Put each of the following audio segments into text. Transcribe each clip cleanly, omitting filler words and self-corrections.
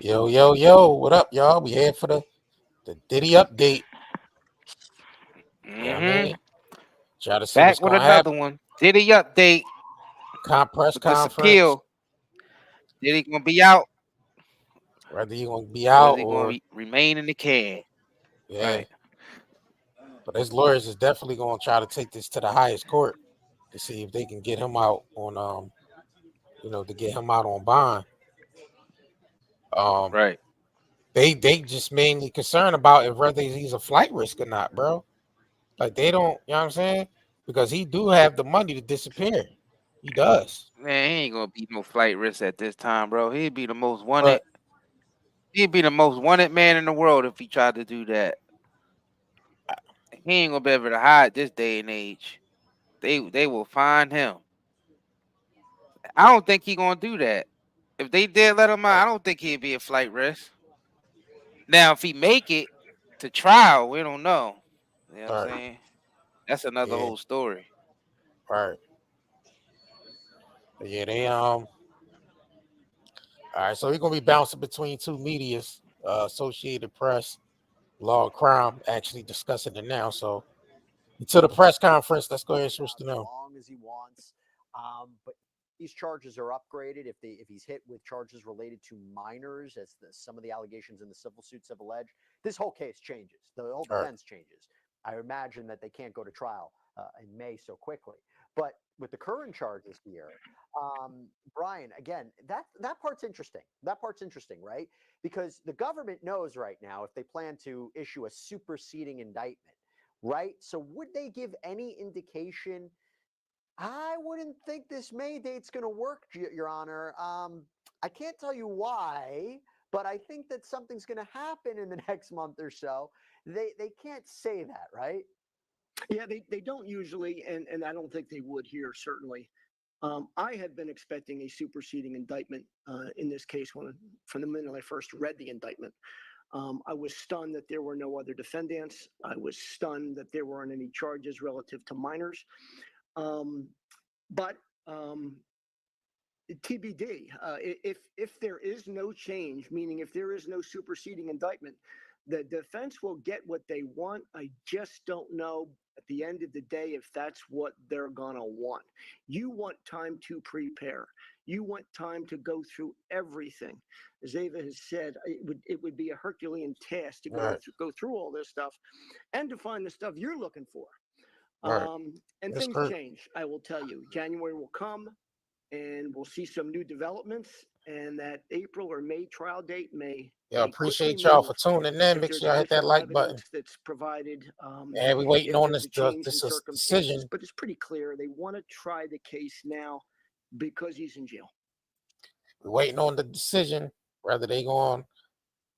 Yo, yo, yo, what up, y'all? We here for the Diddy update. You know what I Mm-hmm. mean? Try to see what's Back with going to another happen. one. Diddy update Press with this conference, appeal. Diddy gonna be out, whether you're going to be or is out he gonna or, remain in the can? yeah. Right. But his lawyers is definitely going to try to take this to the highest court to see if they can get him out on, to get him out on bond. Um, Right. they just mainly concerned about if whether he's a flight risk or not, bro. Like they don't, you know what I'm saying? Because he do have the money to disappear. He does. Man, he ain't gonna be no flight risk at this time, bro. He'd be the most wanted. But He'd be the most wanted man in the world if he tried to do that. He ain't gonna be able to hide this day and age. They will find him. I don't think he gonna do that. If they did let him out, I don't think he'd be a flight risk. Now, if he make it to trial, we don't know. You know what I'm all right, saying? That's another yeah, whole story. all right. Yeah, they all right, so we're gonna be bouncing between two medias, Associated Press, Law and Crime, actually discussing it now. So to the press conference, let's go ahead and switch to As now. long as he wants. But these charges are upgraded if he's hit with charges related to minors, as some of the allegations in the civil suits have alleged. This whole case changes. The whole All right, defense changes. I imagine that they can't go to trial in May so quickly. But with the current charges here, Brian, again, that part's interesting. That part's interesting, right? Because the government knows right now if they plan to issue a superseding indictment, right? So would they give any indication? I wouldn't think this May date's going to work, Your Honor. I can't tell you why, but I think that something's going to happen in the next month or so. They can't say that, right? Yeah, they don't usually, and I don't think they would here, certainly. I had been expecting a superseding indictment in this case from the minute I first read the indictment. I was stunned that there were no other defendants. I was stunned that there weren't any charges relative to minors. Um, but TBD, if there is no change, meaning if there is no superseding indictment, the defense will get what they want. I just don't know at the end of the day if that's what they're gonna want. You want time to prepare. You want time to go through everything. As Ava has said, it would be a Herculean task to all right, go through all this stuff and to find the stuff you're looking for. all right. And That's things correct. change. I will tell you, January will come and we'll see some new developments, and that April or May trial date Yeah, may quickly appreciate y'all move for tuning in. if Make there's sure y'all hit that additional like button. evidence that's provided, And we waiting if on there's this a change in this circumstances. decision. But it's pretty clear they want to try the case now because he's in jail. We're waiting on the decision whether they going,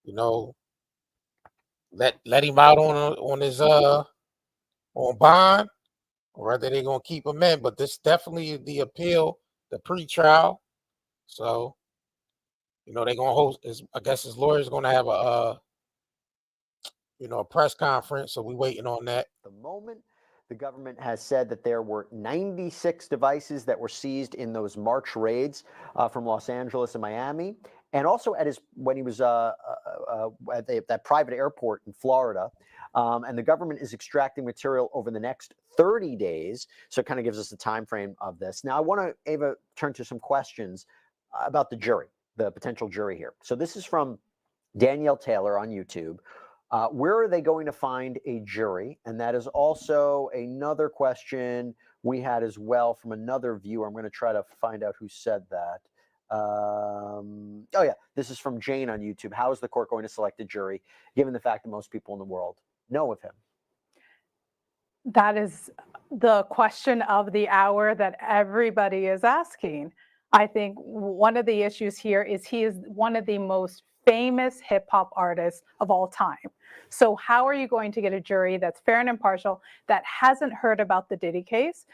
you know, let him out on his on bond, or whether they gonna keep him in. But this definitely the appeal, the pre-trial. So they gonna host. I guess his lawyer's gonna have a press conference. So we waiting on that. The moment the government has said that there were 96 devices that were seized in those March raids from Los Angeles and Miami, and also when he was at that private airport in Florida. And the government is extracting material over the next 30 days. So it kind of gives us a time frame of this. Now, I want to, Ava, turn to some questions about the jury, the potential jury here. So this is from Danielle Taylor on YouTube. Where are they going to find a jury? And that is also another question we had as well from another viewer. I'm going to try to find out who said that. Oh, yeah, this is from Jane on YouTube. How is the court going to select a jury, given the fact that most people in the world know of him? That is the question of the hour that everybody is asking. I think one of the issues here is he is one of the most famous hip hop artists of all time. So how are you going to get a jury that's fair and impartial that hasn't heard about the Diddy case?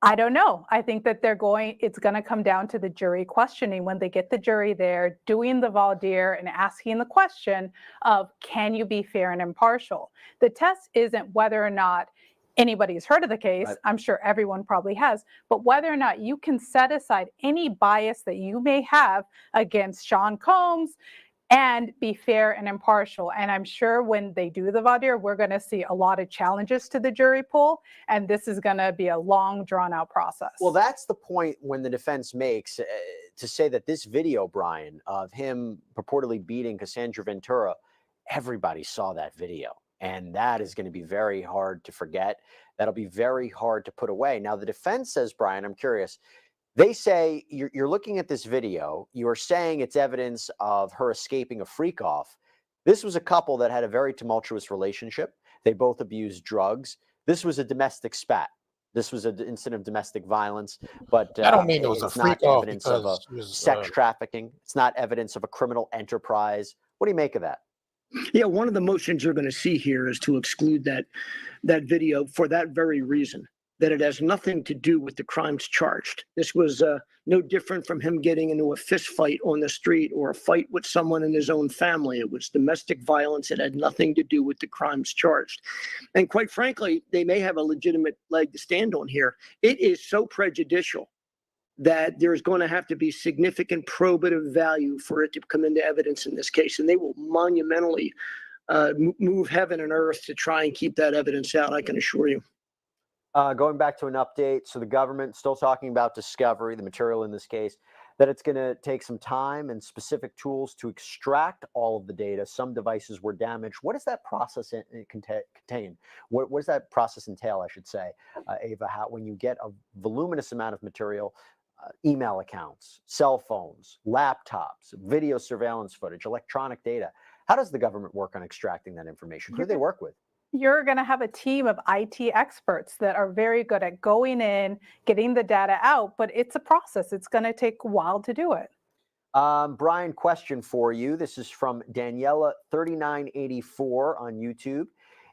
I don't know. I think that it's going to come down to the jury questioning when they get the jury there, doing the voir dire and asking the question of, can you be fair and impartial? The test isn't whether or not anybody's heard of the case. Right. I'm sure everyone probably has. But whether or not you can set aside any bias that you may have against Sean Combs and be fair and impartial. And I'm sure when they do the voir dire, we're going to see a lot of challenges to the jury pool. And this is going to be a long, drawn out process. Well, that's the point when the defense makes to say that this video, Brian, of him purportedly beating Cassandra Ventura, everybody saw that video. And that is going to be very hard to forget. That'll be very hard to put away. Now, the defense says, Brian, I'm curious, they say you're looking at this video, you're saying it's evidence of her escaping a freak off. This was a couple that had a very tumultuous relationship. They both abused drugs. This was a domestic spat. This was an incident of domestic violence, but I don't mean it was a it's not freak off evidence of a because she was, sex trafficking. It's not evidence of a criminal enterprise. What do you make of that? Yeah, one of the motions you're going to see here is to exclude that video for that very reason, that it has nothing to do with the crimes charged. This was no different from him getting into a fist fight on the street or a fight with someone in his own family. It was domestic violence. It had nothing to do with the crimes charged. And quite frankly, they may have a legitimate leg to stand on here. It is so prejudicial that there's going to have to be significant probative value for it to come into evidence in this case. And they will monumentally move heaven and earth to try and keep that evidence out, I can assure you. Going back to an update, so the government still talking about discovery, the material in this case, that it's going to take some time and specific tools to extract all of the data. Some devices were damaged. What does that process contain? What does that process entail, I should say, Ava? How, when you get a voluminous amount of material, email accounts, cell phones, laptops, video surveillance footage, electronic data, how does the government work on extracting that information? Who do they work with? You're going to have a team of IT experts that are very good at going in, getting the data out, but it's a process. It's going to take a while to do it. Brian, question for you. This is from Daniela3984 on YouTube.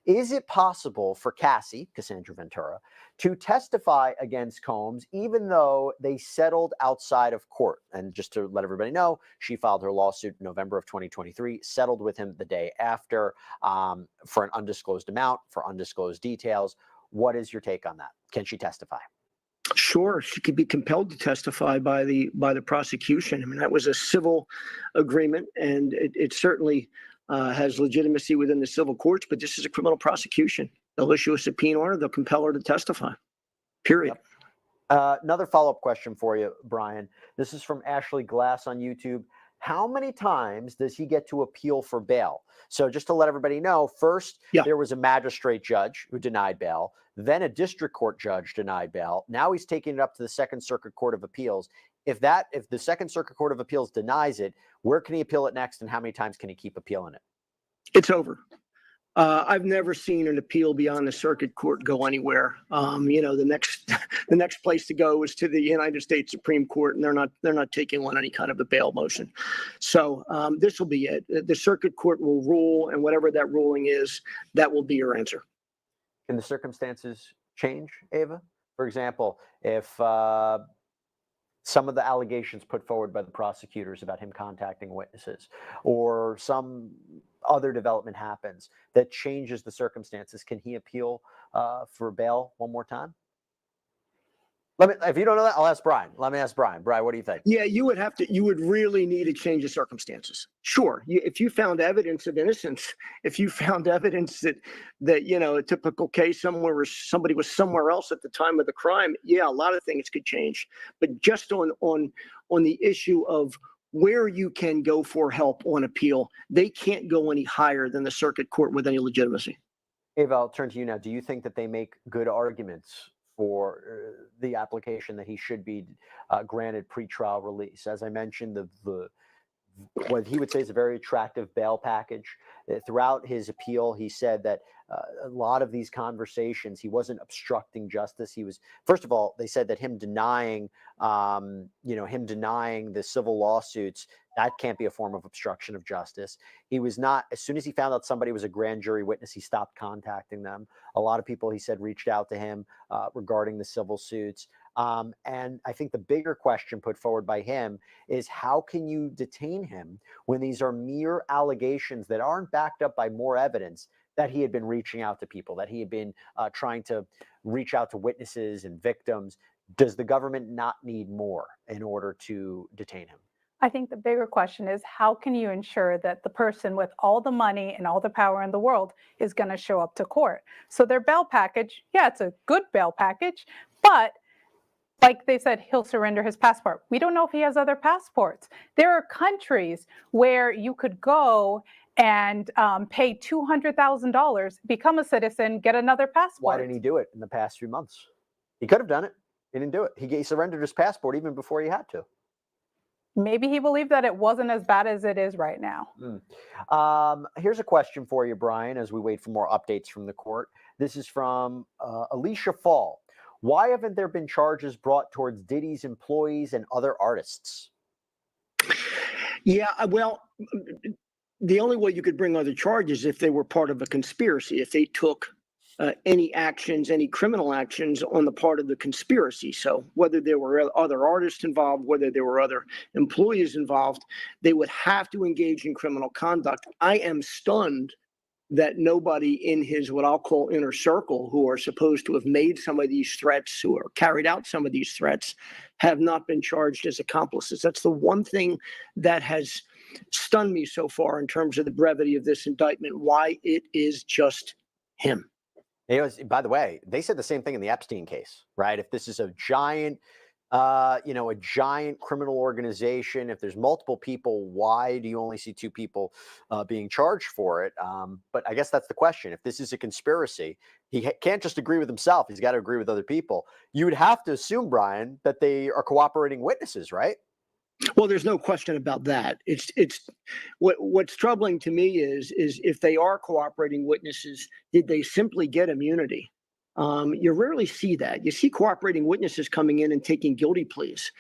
Is it possible for Cassandra Ventura, to testify against Combs, even though they settled outside of court? And just to let everybody know, she filed her lawsuit in November of 2023, settled with him the day after for an undisclosed amount, for undisclosed details. What is your take on that? Can she testify? Sure, she could be compelled to testify by the prosecution. I mean, that was a civil agreement, and it certainly has legitimacy within the civil courts, but this is a criminal prosecution. They'll issue a subpoena order, they'll compel her to testify, period. Yep. Another follow-up question for you, Brian. This is from Ashley Glass on YouTube. How many times does he get to appeal for bail? So just to let everybody know, first, there was a magistrate judge who denied bail. Then a district court judge denied bail. Now he's taking it up to the Second Circuit Court of Appeals. If the Second Circuit Court of Appeals denies it, where can he appeal it next, and how many times can he keep appealing it? It's over. I've never seen an appeal beyond the circuit court go anywhere. The next place to go is to the United States Supreme Court, and they're not taking on any kind of a bail motion. So this will be it. The circuit court will rule, and whatever that ruling is, that will be your answer. Can the circumstances change, Ava? For example, if some of the allegations put forward by the prosecutors about him contacting witnesses, or some other development happens that changes the circumstances, can he appeal for bail one more time? If you don't know that, I'll ask Brian. Let me ask Brian. Brian, what do you think? Yeah, you would really need to change the circumstances. Sure. If you found evidence of innocence, if you found evidence that a typical case somewhere where somebody was somewhere else at the time of the crime, yeah, a lot of things could change. But just on the issue of where you can go for help on appeal, they can't go any higher than the circuit court with any legitimacy. Ava, I'll turn to you now. Do you think that they make good arguments for the application that he should be granted pretrial release? As I mentioned, what he would say is a very attractive bail package. Throughout his appeal, he said that a lot of these conversations, he wasn't obstructing justice. He was, first of all, they said that him denying the civil lawsuits, that can't be a form of obstruction of justice. He was not, as soon as he found out somebody was a grand jury witness, he stopped contacting them. A lot of people, he said, reached out to him regarding the civil suits. And I think the bigger question put forward by him is, how can you detain him when these are mere allegations that aren't backed up by more evidence that he had been reaching out to people, that he had been trying to reach out to witnesses and victims. Does the government not need more in order to detain him? I think the bigger question is, how can you ensure that the person with all the money and all the power in the world is going to show up to court? So their bail package, yeah, it's a good bail package, but like they said, he'll surrender his passport. We don't know if he has other passports. There are countries where you could go and pay $200,000, become a citizen, get another passport. Why didn't he do it in the past few months? He could have done it. He didn't do it. He surrendered his passport even before he had to. Maybe he believed that it wasn't as bad as it is right now. Here's a question for you, Brian, as we wait for more updates from the court. This is from Alicia Fall. Why haven't there been charges brought towards Diddy's employees and other artists? Yeah, well, the only way you could bring other charges if they were part of a conspiracy, if they took any actions, any criminal actions on the part of the conspiracy. So whether there were other artists involved, whether there were other employees involved, they would have to engage in criminal conduct. I am stunned that nobody in his, what I'll call inner circle, who are supposed to have made some of these threats, who are carried out some of these threats, have not been charged as accomplices. That's the one thing that has stunned me so far in terms of the brevity of this indictment, why it is just him. By the way, they said the same thing in the Epstein case, right? If this is a giant, a giant criminal organization, if there's multiple people, why do you only see two people being charged for it? But I guess that's the question. If this is a conspiracy, he can't just agree with himself. He's got to agree with other people. You would have to assume, Brian, that they are cooperating witnesses, right? Well, there's no question about that. It's what's troubling to me is if they are cooperating witnesses, did they simply get immunity? You rarely see that. You see cooperating witnesses coming in and taking guilty pleas,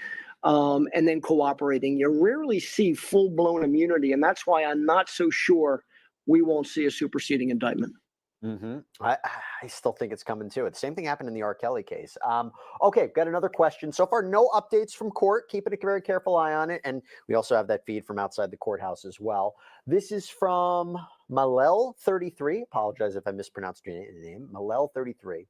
and then cooperating. You rarely see full-blown immunity, and that's why I'm not so sure we won't see a superseding indictment. I still think it's coming too. The same thing happened in the R. Kelly case. Okay, got another question. So far, no updates from court. Keeping a very careful eye on it. And we also have that feed from outside the courthouse as well. This is from Malel33. Apologize if I mispronounced your name. Malel33.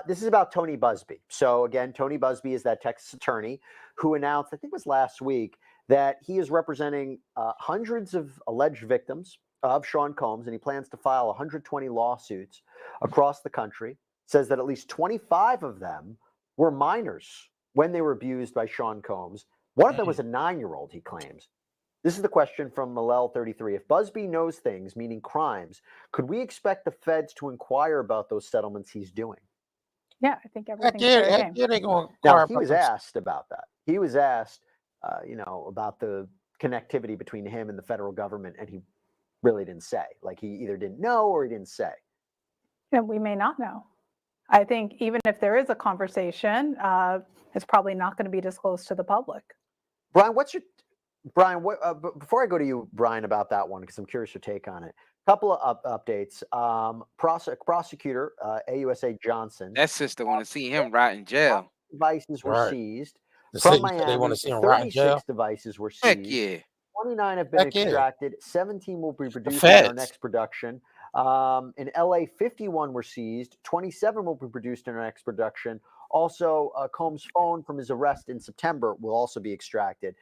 This is about Tony Busby. So again, Tony Busby is that Texas attorney who announced, I think it was last week, that he is representing hundreds of alleged victims of Sean Combs, and he plans to file 120 lawsuits across the country. Says that at least 25 of them were minors when they were abused by Sean Combs. One of them was a 9-year-old, he claims. This is the question from Malel33. If Busby knows things, meaning crimes, could we expect the feds to inquire about those settlements he's doing? Yeah, I think everything's fair game. Yeah, they going to Now, he was asked about that. He was asked, about the connectivity between him and the federal government, and he really didn't say. Like, he either didn't know or he didn't say. And we may not know. I think even if there is a conversation, it's probably not going to be disclosed to the public. Brian, before I go to you, Brian, about that one, because I'm curious your take on it. Couple of updates. Prosecutor AUSA Johnson. That sister want to see him rot in jail. Devices were seized The from city, Miami. they want to see him rot in jail. 36 devices were seized. Heck yeah. 29 have been Heck yeah. extracted. 17 will be produced in our next production. In LA, 51 were seized. 27 will be produced in our next production. Also, Combs' phone from his arrest in September will also be extracted.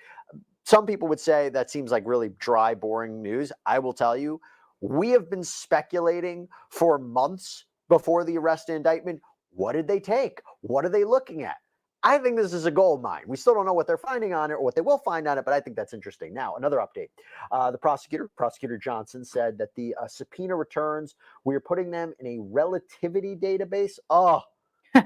Some people would say that seems like really dry, boring news. I will tell you, we have been speculating for months before the arrest and indictment. What did they take? What are they looking at? I think this is a gold mine. We still don't know what they're finding on it or what they will find on it, but I think that's interesting. Now, another update. The Prosecutor Johnson, said that the subpoena returns, we are putting them in a relativity database. Oh,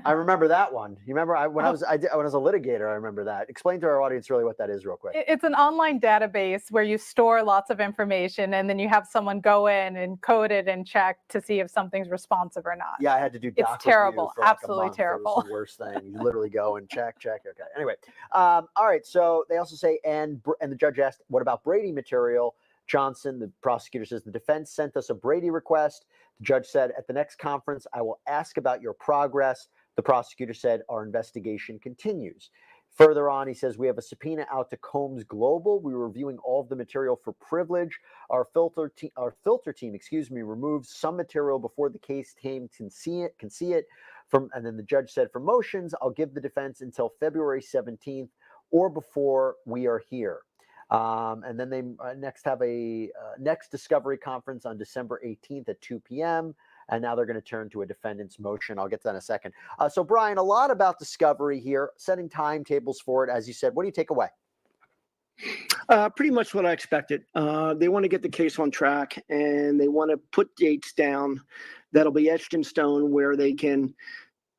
I remember that one. You remember when I was a litigator, I remember that. Explain to our audience really what that is real quick. It's an online database where you store lots of information, and then you have someone go in and code it and check to see if something's responsive or not. Yeah, I had to do It's doc terrible. review for Absolutely a month. terrible. It was the worst thing. You literally go and check. Okay. Anyway, all right. So they also say, and the judge asked, what about Brady material? Johnson, the prosecutor, says the defense sent us a Brady request. The judge said, at the next conference, I will ask about your progress. The prosecutor said, our investigation continues. Further on, he says, we have a subpoena out to Combs Global. We were reviewing all of the material for privilege. Our filter team, removed some material before the case team can see it. And then the judge said, for motions, I'll give the defense until February 17th or before we are here. And then they next have a next discovery conference on December 18th at 2 p.m. And now they're going to turn to a defendant's motion. I'll get to that in a second. So, Brian, a lot about discovery here, setting timetables for it. As you said, what do you take away? Pretty much what I expected. They want to get the case on track, and they want to put dates down that'll be etched in stone where they can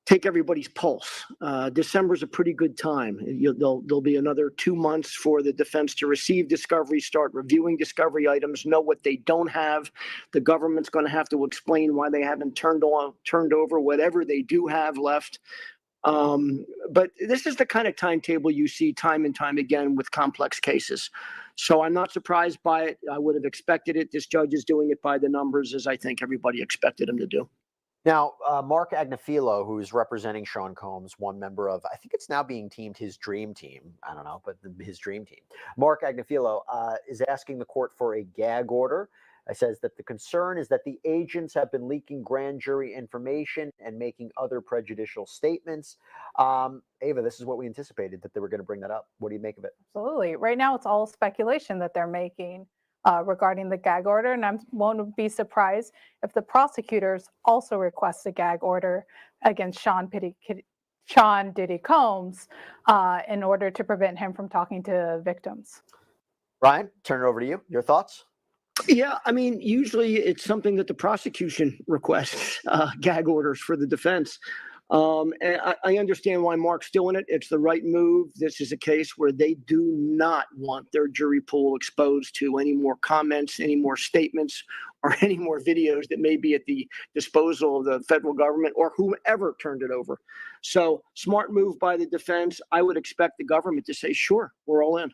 take everybody's pulse. December's a pretty good time. There'll be another 2 months for the defense to receive discovery, start reviewing discovery items, know what they don't have. The government's going to have to explain why they haven't turned over whatever they do have left. But this is the kind of timetable you see time and time again with complex cases. So I'm not surprised by it. I would have expected it. This judge is doing it by the numbers, as I think everybody expected him to do. Now, Mark Agnafilo, who's representing Sean Combs, one member of, I think it's now being teamed his dream team. I don't know, but his dream team. Mark Agnafilo is asking the court for a gag order. It says that the concern is that the agents have been leaking grand jury information and making other prejudicial statements. Ava, this is what we anticipated, that they were going to bring that up. What do you make of it? Absolutely. Right now, it's all speculation that they're making regarding the gag order, and I won't be surprised if the prosecutors also request a gag order against Sean Diddy Combs in order to prevent him from talking to victims. Ryan, turn it over to you. Your thoughts? Yeah, I mean, usually it's something that the prosecution requests, gag orders for the defense. And I understand why Mark's doing it. It's the right move. This is a case where they do not want their jury pool exposed to any more comments, any more statements, or any more videos that may be at the disposal of the federal government or whomever turned it over. So smart move by the defense. I would expect the government to say, sure, we're all in.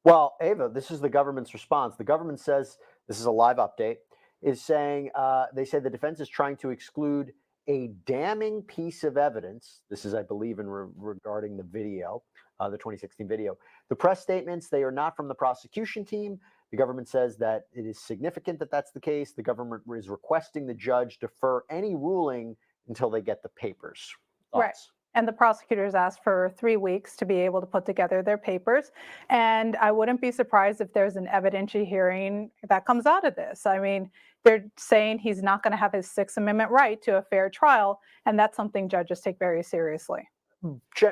Well, Ava, this is the government's response. The government says, this is a live update, is saying, they say the defense is trying to exclude a damning piece of evidence. This is, I believe, regarding the video, the 2016 video. The press statements, they are not from the prosecution team. The government says that it is significant that that's the case. The government is requesting the judge defer any ruling until they get the papers. Thoughts? Right. And the prosecutors asked for 3 weeks to be able to put together their papers. And I wouldn't be surprised if there's an evidentiary hearing that comes out of this. I mean, they're saying he's not going to have his Sixth Amendment right to a fair trial. And that's something judges take very seriously.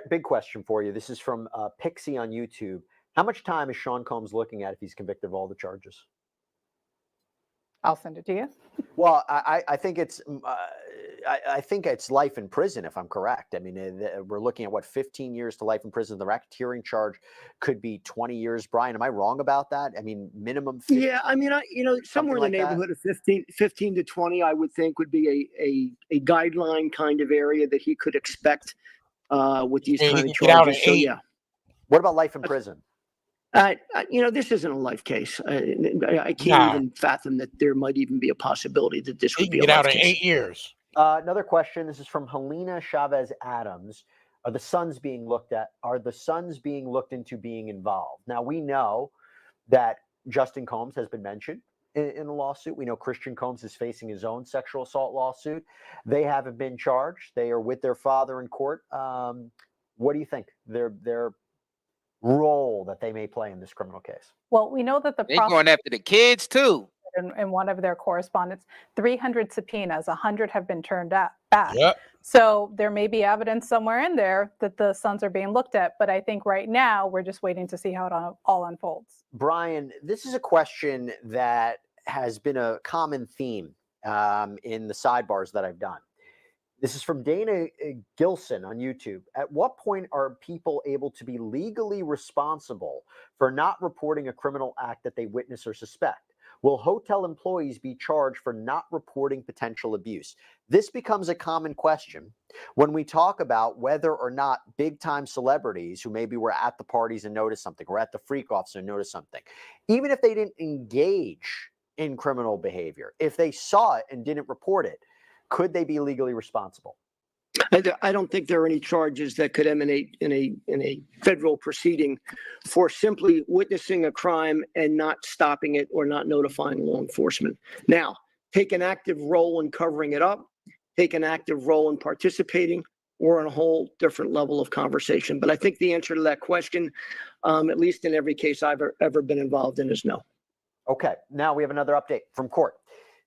Big question for you. This is from Pixie on YouTube. How much time is Sean Combs looking at if he's convicted of all the charges? I'll send it to you. Well, I think it's I think it's life in prison, if I'm correct. I mean, we're looking at what, 15 years to life in prison. The racketeering charge could be 20 years. Brian, am I wrong about that? I mean, minimum 15, yeah, I mean, somewhere in the neighborhood of 15 to 20, I would think would be a guideline kind of area that he could expect with these kind of charges. So yeah. What about life in prison? This isn't a life case. I can't even fathom that there might even be a possibility that this would be a life case. Get out in 8 years. Another question. This is from Helena Chavez Adams. Are the sons being looked into being involved? Now, we know that Justin Combs has been mentioned in the lawsuit. We know Christian Combs is facing his own sexual assault lawsuit. They haven't been charged. They are with their father in court. What do you think? Their role that they may play in this criminal case? Well, we know that they're going after the kids too. In one of their correspondence, 300 subpoenas, 100 have been turned back. Yep. So there may be evidence somewhere in there that the sons are being looked at. But I think right now we're just waiting to see how it all unfolds. Brian, this is a question that has been a common theme in the sidebars that I've done. This is from Dana Gilson on YouTube. At what point are people able to be legally responsible for not reporting a criminal act that they witness or suspect? Will hotel employees be charged for not reporting potential abuse? This becomes a common question when we talk about whether or not big-time celebrities who maybe were at the parties and noticed something, or at the freak-offs and noticed something, even if they didn't engage in criminal behavior, if they saw it and didn't report it, could they be legally responsible? I don't think there are any charges that could emanate in a federal proceeding for simply witnessing a crime and not stopping it or not notifying law enforcement. Now, take an active role in covering it up, take an active role in participating, or on a whole different level of conversation. But I think the answer to that question, at least in every case I've ever been involved in, is no. Okay, now we have another update from court.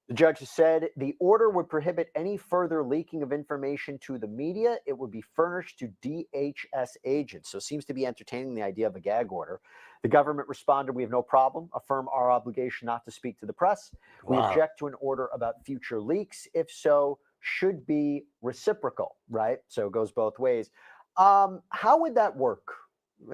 The judge has said the order would prohibit any further leaking of information to the media. It would be furnished to DHS agents. So it seems to be entertaining the idea of a gag order. The government responded, we have no problem. Affirm our obligation not to speak to the press. We Wow. object to an order about future leaks. If so, should be reciprocal, right? So it goes both ways. How would that work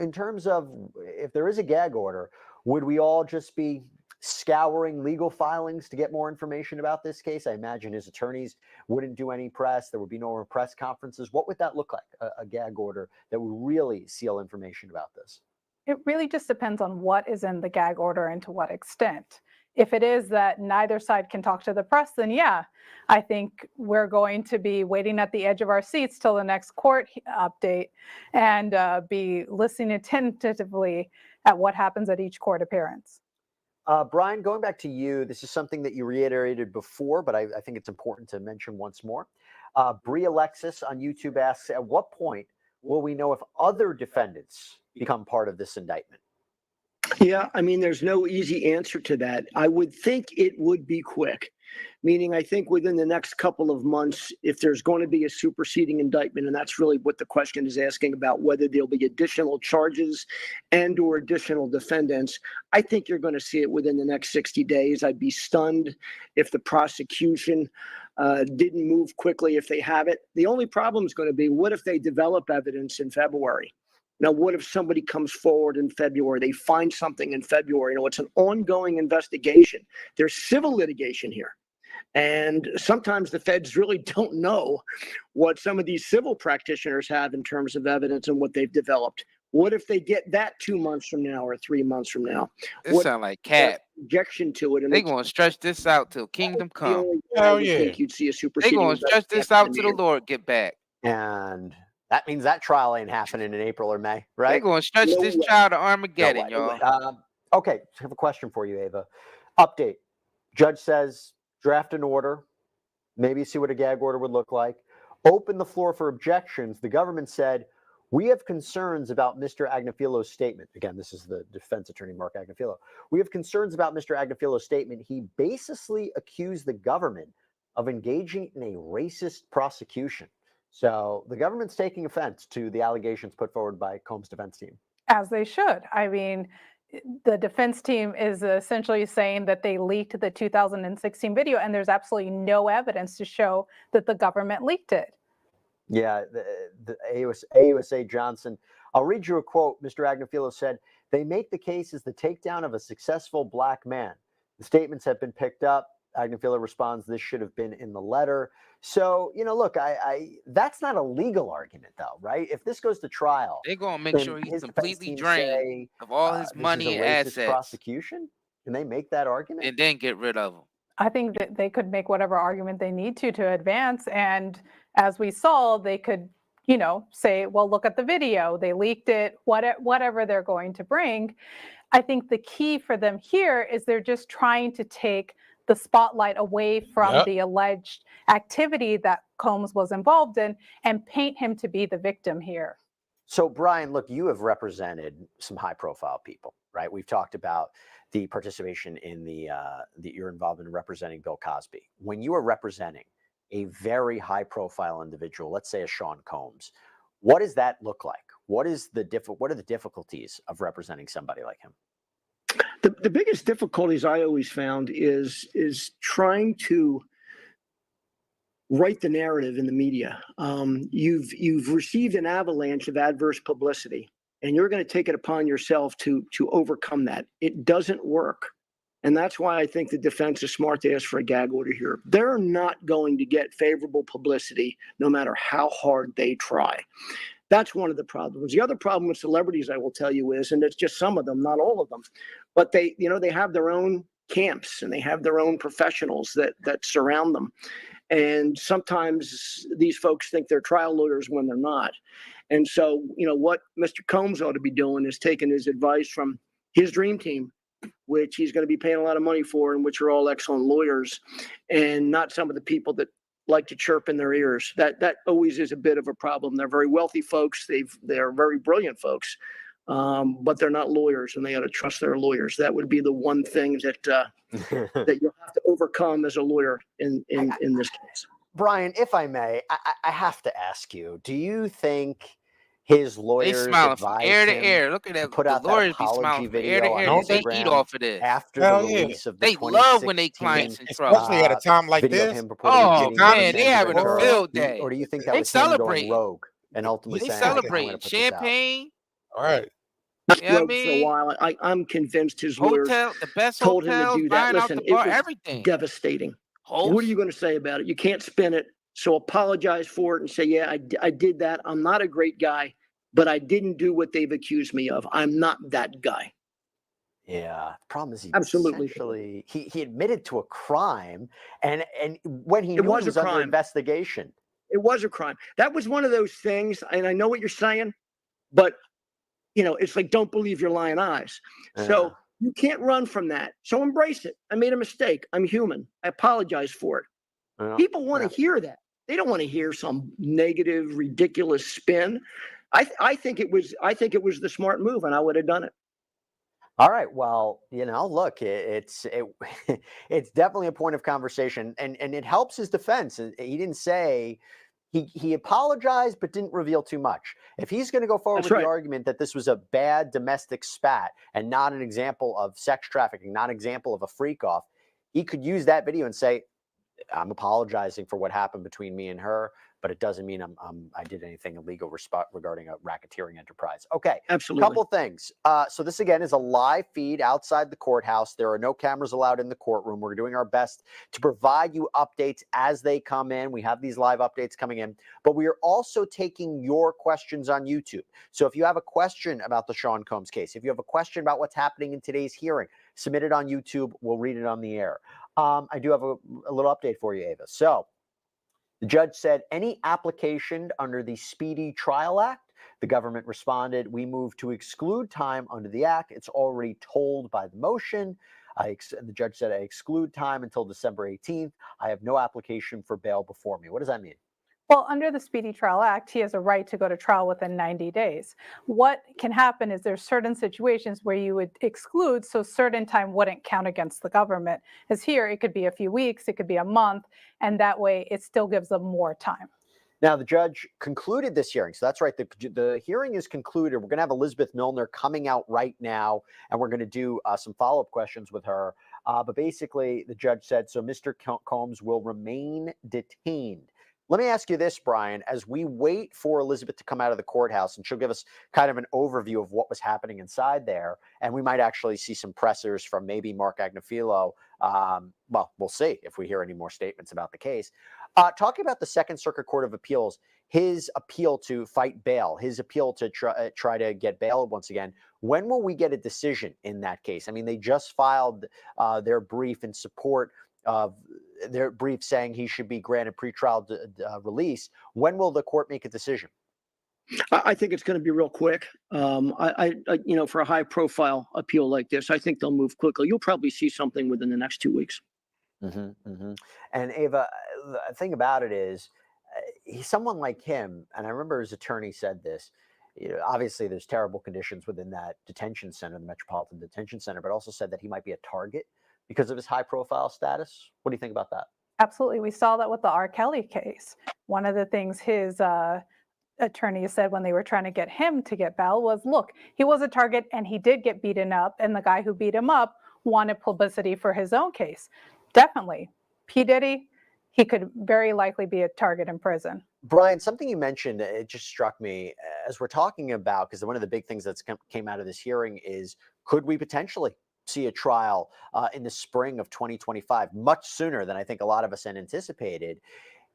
in terms of if there is a gag order? Would we all just be scouring legal filings to get more information about this case? I imagine his attorneys wouldn't do any press. There would be no more press conferences. What would that look like, a gag order that would really seal information about this? It really just depends on what is in the gag order and to what extent. If it is that neither side can talk to the press, then yeah, I think we're going to be waiting at the edge of our seats till the next court update and be listening attentively at what happens at each court appearance. Brian, going back to you, this is something that you reiterated before, but I think it's important to mention once more. Bree Alexis on YouTube asks, at what point will we know if other defendants become part of this indictment? Yeah, I mean, there's no easy answer to that. I would think it would be quick, meaning I think within the next couple of months, if there's going to be a superseding indictment, and that's really what the question is asking about, whether there'll be additional charges and or additional defendants, I think you're going to see it within the next 60 days. I'd be stunned if the prosecution didn't move quickly if they have it. The only problem is going to be, what if they develop evidence in February? Now, what if somebody comes forward in February, they find something in February? You know, it's an ongoing investigation. There's civil litigation here. And sometimes the feds really don't know what some of these civil practitioners have in terms of evidence and what they've developed. What if they get that 2 months from now or 3 months from now? It sound like cap. Objection to it. And They gonna stretch this out till kingdom the come. only way I Hell would yeah. think you'd see a They superseding gonna stretch this investigation out in till the April. Lord get back. And that means that trial ain't happening in April or May, They right? gonna stretch No this way. trial to No Armageddon, way. y'all. Okay, I have a question for you, Ava. Update. Judge says draft an order, maybe see what a gag order would look like. Open the floor for objections. The government said, we have concerns about Mr. Agnafilo's statement. Again, this is the defense attorney, Mark Agnafilo. We have concerns about Mr. Agnafilo's statement. He baselessly accused the government of engaging in a racist prosecution. So the government's taking offense to the allegations put forward by Combs' defense team. As they should. I mean, the defense team is essentially saying that they leaked the 2016 video, and there's absolutely no evidence to show that the government leaked it. Yeah, the AUSA Johnson. I'll read you a quote. Mr. Agnafilo said, they make the case as the takedown of a successful black man. The statements have been picked up. Agnafilo responds, this should have been in the letter. So, you know, look, that's not a legal argument, though, right? If this goes to trial, They gonna make sure he's completely drained of all his money and assets, prosecution. Can they make that argument and then get rid of him? I think that they could make whatever argument they need to advance. And as we saw, they could, you know, say, well, look at the video. They leaked it, whatever they're going to bring. I think the key for them here is they're just trying to take the spotlight away from the alleged activity that Combs was involved in and paint him to be the victim here. So, Brian, look, you have represented some high-profile people, right? We've talked about the participation in your involvement in representing Bill Cosby. When you are representing a very high-profile individual, let's say a Sean Combs, what does that look like? What are the difficulties of representing somebody like him? The biggest difficulties I always found is trying to write the narrative in the media. You've received an avalanche of adverse publicity, and you're going to take it upon yourself to overcome that. It doesn't work. And that's why I think the defense is smart to ask for a gag order here. They're not going to get favorable publicity no matter how hard they try. That's one of the problems. The other problem with celebrities, I will tell you, is, and it's just some of them, not all of them, but they have their own camps, and they have their own professionals that surround them. And sometimes these folks think they're trial lawyers when they're not. And so, what Mr. Combs ought to be doing is taking his advice from his dream team, which he's going to be paying a lot of money for, and which are all excellent lawyers, and not some of the people that like to chirp in their ears. That always is a bit of a problem. They're very wealthy folks. They're very brilliant folks, but they're not lawyers, and they ought to trust their lawyers. That would be the one thing that that you'll have to overcome as a lawyer in this case. Brian, if I may, I have to ask you, do you think his They lawyers smiling from advised ear to him ear. Look at that. put The out that lawyers be apology smiling from ear video to on ear. Don't They they? eat Instagram off of this. after the Hell yeah. release of the They love when they 2016 clients in trouble. Especially at a time like video of this. him purportedly Oh getting economy, man, they into having a ventura? field day. Or do you think that They was him going celebrating. rogue and ultimately They saying, I'm going to celebrating put this out? champagne. All right. You know what I Rogue for a mean? while. I'm convinced his lawyers Hotel, the best told him to hotels, do that. buying out Listen, the it bar, was everything. devastating. What are Host. you going to say about it? You can't spin it. So apologize for it and say, yeah, I did that. I'm not a great guy, but I didn't do what they've accused me of. I'm not that guy. Yeah, the problem is he Absolutely. essentially he admitted to a crime, and when he It knew was he a was under crime. investigation. It was a crime. That was one of those things, and I know what you're saying, but it's like, don't believe your lying eyes. So you can't run from that. So embrace it. I made a mistake. I'm human. I apologize for it. Yeah. People want to hear that. They don't want to hear some negative, ridiculous spin. I think it was the smart move, and I would have done it. All right. Well, look, it's definitely a point of conversation, and it helps his defense. He didn't say he apologized, but didn't reveal too much. If he's going to go forward That's with right. the argument that this was a bad domestic spat and not an example of sex trafficking, not an example of a freak off, he could use that video and say, I'm apologizing for what happened between me and her, but it doesn't mean I did anything illegal regarding a racketeering enterprise. Okay, Absolutely. couple things. So this again is a live feed outside the courthouse. There are no cameras allowed in the courtroom. We're doing our best to provide you updates as they come in. We have these live updates coming in, but we are also taking your questions on YouTube. So if you have a question about the Sean Combs case, if you have a question about what's happening in today's hearing, submit it on YouTube. We'll read it on the air. I do have a little update for you, Ava. So the judge said any application under the Speedy Trial Act, the government responded, we move to exclude time under the act. It's already told by the motion. The judge said I exclude time until December 18th. I have no application for bail before me. What does that mean? Well, under the Speedy Trial Act, he has a right to go to trial within 90 days. What can happen is there's certain situations where you would exclude, so certain time wouldn't count against the government. As here, it could be a few weeks, it could be a month, and that way it still gives them more time. Now, the judge concluded this hearing. So that's right. The hearing is concluded. We're going to have Elizabeth Milner coming out right now, and we're going to do some follow-up questions with her. But basically, the judge said, so Mr. Combs will remain detained. Let me ask you this, Brian, as we wait for Elizabeth to come out of the courthouse, and she'll give us kind of an overview of what was happening inside there, and we might actually see some pressers from maybe Mark Agnifilo. Well, we'll see if we hear any more statements about the case. Talking about the Second Circuit Court of Appeals, his appeal to fight bail, his appeal to try to get bail once again, when will we get a decision in that case? I mean, they just filed their brief in support of their brief saying he should be granted pretrial release. When will the court make a decision? I think it's going to be real quick. For a high-profile appeal like this, I think they'll move quickly. You'll probably see something within the next 2 weeks. And Ava, the thing about it is, someone like him, and I remember his attorney said this, obviously there's terrible conditions within that detention center, the Metropolitan Detention Center, but also said that he might be a target because of his high profile status. What do you think about that? Absolutely. We saw that with the R. Kelly case. One of the things his attorney said when they were trying to get him to get bail was, look, he was a target and he did get beaten up, and the guy who beat him up wanted publicity for his own case. Definitely. P. Diddy, he could very likely be a target in prison. Brian, something you mentioned, it just struck me as we're talking about, because one of the big things that's came out of this hearing is, could we potentially see a trial in the spring of 2025, much sooner than I think a lot of us had anticipated?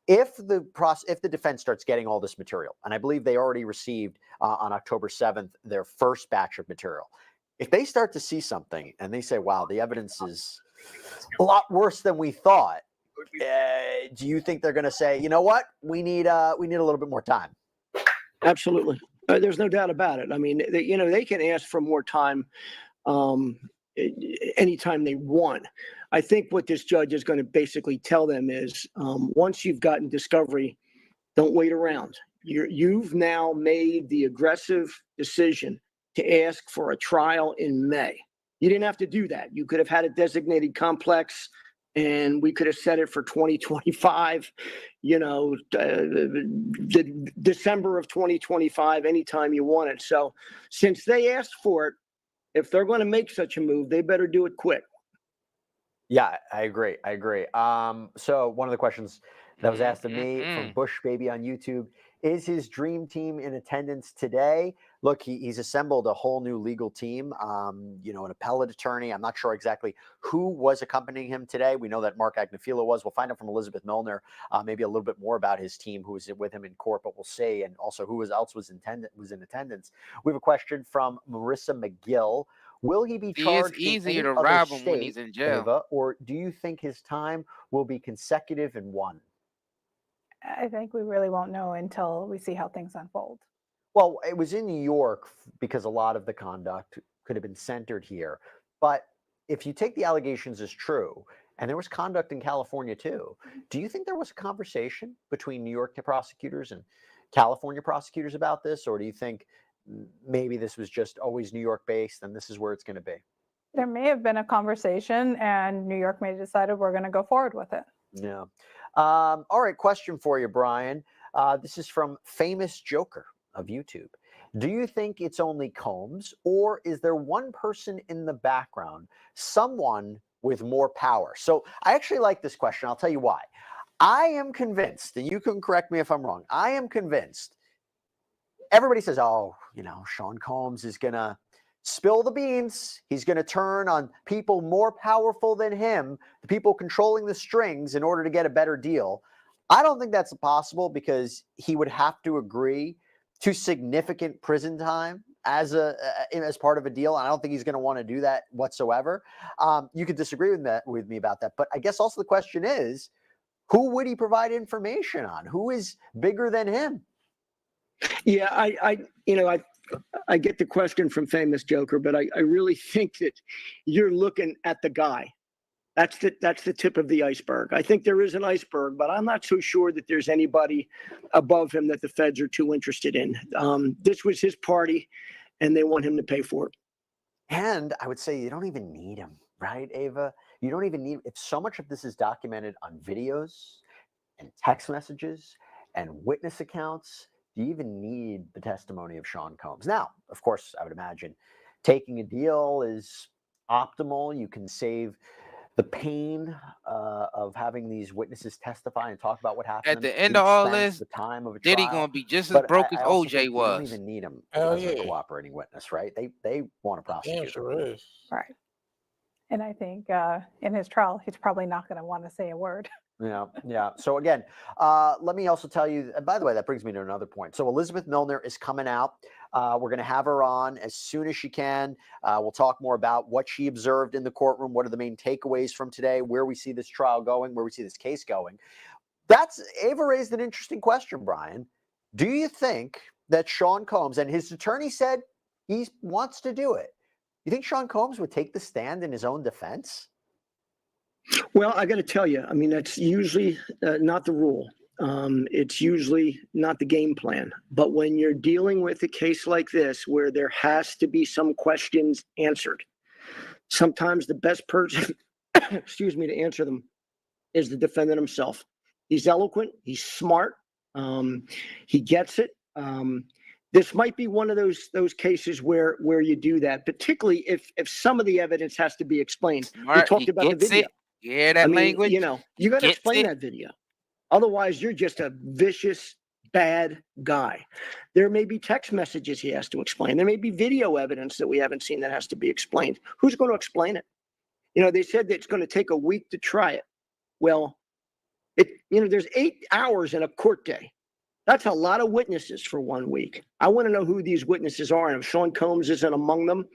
If the defense starts getting all this material, and I believe they already received on October 7th their first batch of material, if they start to see something and they say, wow, the evidence is a lot worse than we thought. Do you think they're going to say, you know what, we need a little bit more time? Absolutely. There's no doubt about it. I mean, they can ask for more time anytime they want. I think what this judge is going to basically tell them is once you've gotten discovery, don't wait around. You've now made the aggressive decision to ask for a trial in May. You didn't have to do that. You could have had a designated complex and we could have set it for 2025, December of 2025, anytime you want it. So since they asked for it, if they're going to make such a move, they better do it quick. Yeah, I agree. So one of the questions that was asked of me from Bush Baby on YouTube, is his dream team in attendance today? Look, he's assembled a whole new legal team, an appellate attorney. I'm not sure exactly who was accompanying him today. We know that Mark Agnafilo was. We'll find out from Elizabeth Milner maybe a little bit more about his team who was with him in court, but we'll see. And also who else was in attendance. We have a question from Marissa McGill. Will he be charged? It's easier to rob him when he's in jail. Ava, or do you think his time will be consecutive in one? I think we really won't know until we see how things unfold. Well, it was in New York because a lot of the conduct could have been centered here. But if you take the allegations as true, and there was conduct in California too, do you think there was a conversation between New York prosecutors and California prosecutors about this? Or do you think maybe this was just always New York based and this is where it's going to be? There may have been a conversation and New York may have decided we're going to go forward with it. Yeah. All right. Question for you, Brian. This is from Famous Joker of YouTube. Do you think it's only Combs, or is there one person in the background, someone with more power? So I actually like this question. I'll tell you why. I am convinced, and you can correct me if I'm wrong, I am convinced. Everybody says, Sean Combs is going to spill the beans. He's going to turn on people more powerful than him, the people controlling the strings, in order to get a better deal. I don't think that's possible because he would have to agree to significant prison time as part of a deal. And I don't think he's going to want to do that whatsoever. You could disagree with me about that. But I guess also the question is, who would he provide information on? Who is bigger than him? Yeah, I get the question from Famous Joker, but I really think that you're looking at the guy. That's the tip of the iceberg. I think there is an iceberg, but I'm not so sure that there's anybody above him that the feds are too interested in. This was his party, and they want him to pay for it. And I would say you don't even need him, right, Ava? You don't even need, if so much of this is documented on videos and text messages and witness accounts, do you even need the testimony of Sean Combs? Now, of course, I would imagine taking a deal is optimal. You can save the pain of having these witnesses testify and talk about what happened. At the end of all this, the time of a Diddy trial. gonna be just as broke as OJ was. You don't even need him as a cooperating witness, right? They want to prosecute. Yeah, sure is. Right. And I think in his trial, he's probably not going to want to say a word. Yeah. So again, let me also tell you, and by the way, that brings me to another point. So Elizabeth Milner is coming out. We're going to have her on as soon as she can. We'll talk more about what she observed in the courtroom. What are the main takeaways from today? Where we see this trial going, where we see this case going. Ava raised an interesting question, Brian. Do you think that Sean Combs, and his attorney said he wants to do it, you think Sean Combs would take the stand in his own defense? Well, I got to tell you, I mean, that's usually not the rule. It's usually not the game plan. But when you're dealing with a case like this, where there has to be some questions answered, sometimes the best person, to answer them is the defendant himself. He's eloquent. He's smart. He gets it. This might be one of those cases where you do that, particularly if some of the evidence has to be explained. We talked about the video. Yeah, that language. You got to explain that video. Otherwise, you're just a vicious, bad guy. There may be text messages he has to explain. There may be video evidence that we haven't seen that has to be explained. Who's going to explain it? They said that it's going to take a week to try it. Well, there's 8 hours in a court day. That's a lot of witnesses for 1 week. I want to know who these witnesses are. And if Sean Combs isn't among them,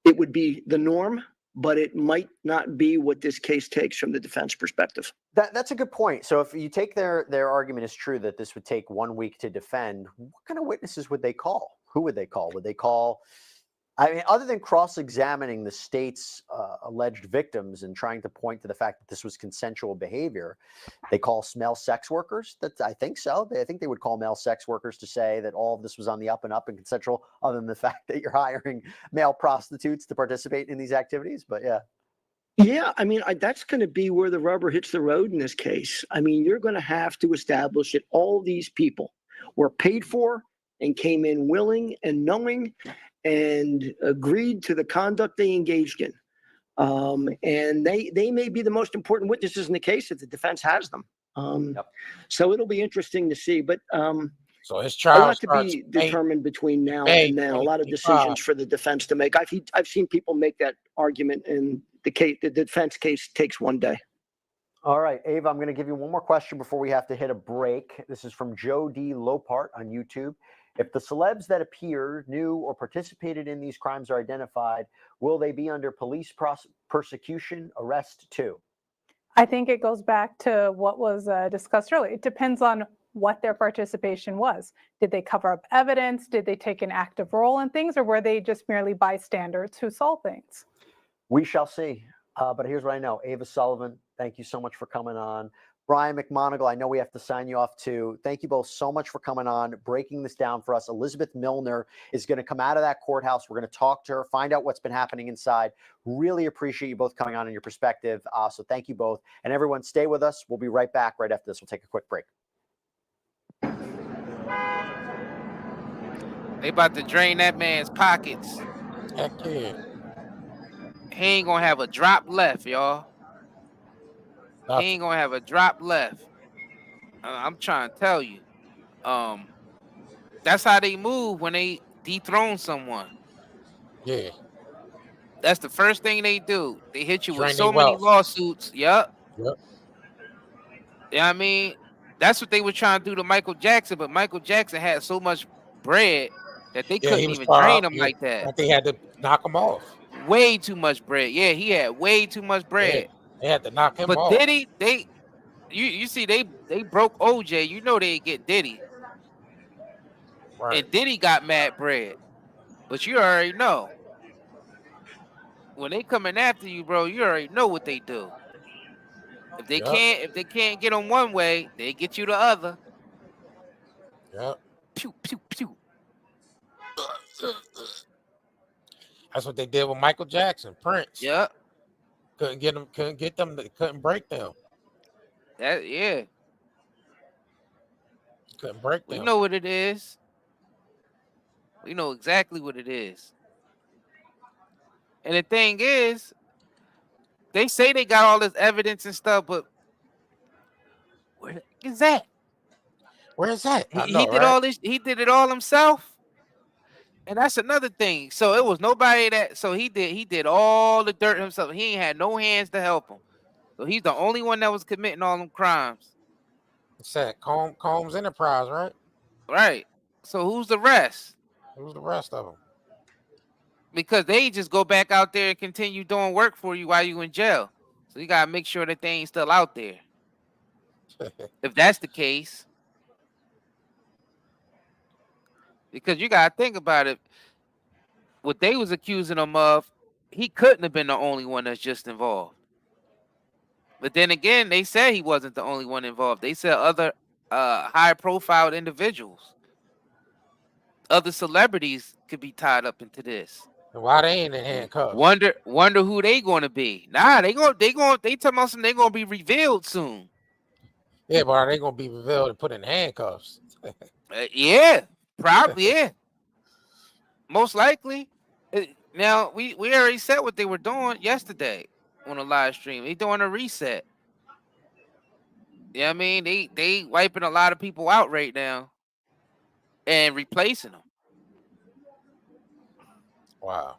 it would be the norm. but it might not be what this case takes from the defense perspective. That's a good point. So if you take their argument is true that this would take 1 week to defend, what kind of witnesses would they call? Who would they call? Would they call? I mean, other than cross-examining the state's alleged victims and trying to point to the fact that this was consensual behavior, they call male sex workers. I think so. I think they would call male sex workers to say that all of this was on the up and up and consensual, other than the fact that you're hiring male prostitutes to participate in these activities. But yeah. Yeah, I mean, that's going to be where the rubber hits the road in this case. I mean, you're going to have to establish that all these people were paid for and came in willing and knowing and agreed to the conduct they engaged in. And they may be the most important witnesses in the case if the defense has them. So it'll be interesting to see. But so his a trial lot to be determined between now and then. A lot of decisions for the defense to make. I've seen people make that argument, and the defense case takes 1 day. All right, Ava, I'm going to give you one more question before we have to hit a break. This is from Joe D. Lopart on YouTube. If the celebs that appear, knew, or participated in these crimes are identified, will they be under police persecution, arrest too? I think it goes back to what was discussed earlier. It depends on what their participation was. Did they cover up evidence? Did they take an active role in things? Or were they just merely bystanders who saw things? We shall see. But here's what I know. Ava Sullivan, thank you so much for coming on. Brian McMonagle, I know we have to sign you off too. Thank you both so much for coming on, breaking this down for us. Elizabeth Milner is going to come out of that courthouse. We're going to talk to her, find out what's been happening inside. Really appreciate you both coming on and your perspective. So thank you both. And everyone, stay with us. We'll be right back right after this. We'll take a quick break. They about to drain that man's pockets. Heck yeah. He ain't gonna have a drop left, y'all. Nothing. He ain't gonna have a drop left. I'm trying to tell you. That's how they move when they dethrone someone. Yeah. That's the first thing they do. They hit you with Drain so their many wealth. lawsuits. Yep. Yep. Yeah, I mean, that's what they were trying to do to Michael Jackson, but Michael Jackson had so much bread that they couldn't even drain him like that. But they had to knock him off. Way too much bread. Yeah, he had way too much bread. Yeah, they had to knock him but off. Diddy, you see, they broke OJ. You know they get Diddy. Right. And Diddy got mad bread. But you already know. When they coming after you, bro, you already know what they do. If they can't get them one way, they get you the other. Yep. Pew, pew, pew. That's what they did with Michael Jackson, Prince. Yep. Couldn't get them, couldn't break them. Yeah. Couldn't break them. We know what it is. We know exactly what it is. And the thing is, they say they got all this evidence and stuff, but where is that? Where is that? He did all this. He did it all himself. And that's another thing. So it was nobody that. So he did all the dirt himself. He ain't had no hands to help him. So he's the only one that was committing all them crimes. It's that Combs Enterprise, right? Right. So who's the rest? Who's the rest of them? Because they just go back out there and continue doing work for you while you in jail. So you gotta make sure that they ain't still out there. If that's the case. Because you gotta think about it. What they was accusing him of, he couldn't have been the only one that's just involved. But then again, they said he wasn't the only one involved. They said other high-profile individuals, other celebrities could be tied up into this. And why they ain't in handcuffs? Wonder who they going to be. Nah, they talking about something they gonna be revealed soon. Yeah, but are they gonna be revealed and put in handcuffs? Yeah, probably. Yeah, most likely. Now we already said what they were doing yesterday on a live stream. They doing a reset. Yeah, I mean they wiping a lot of people out right now and replacing them. Wow.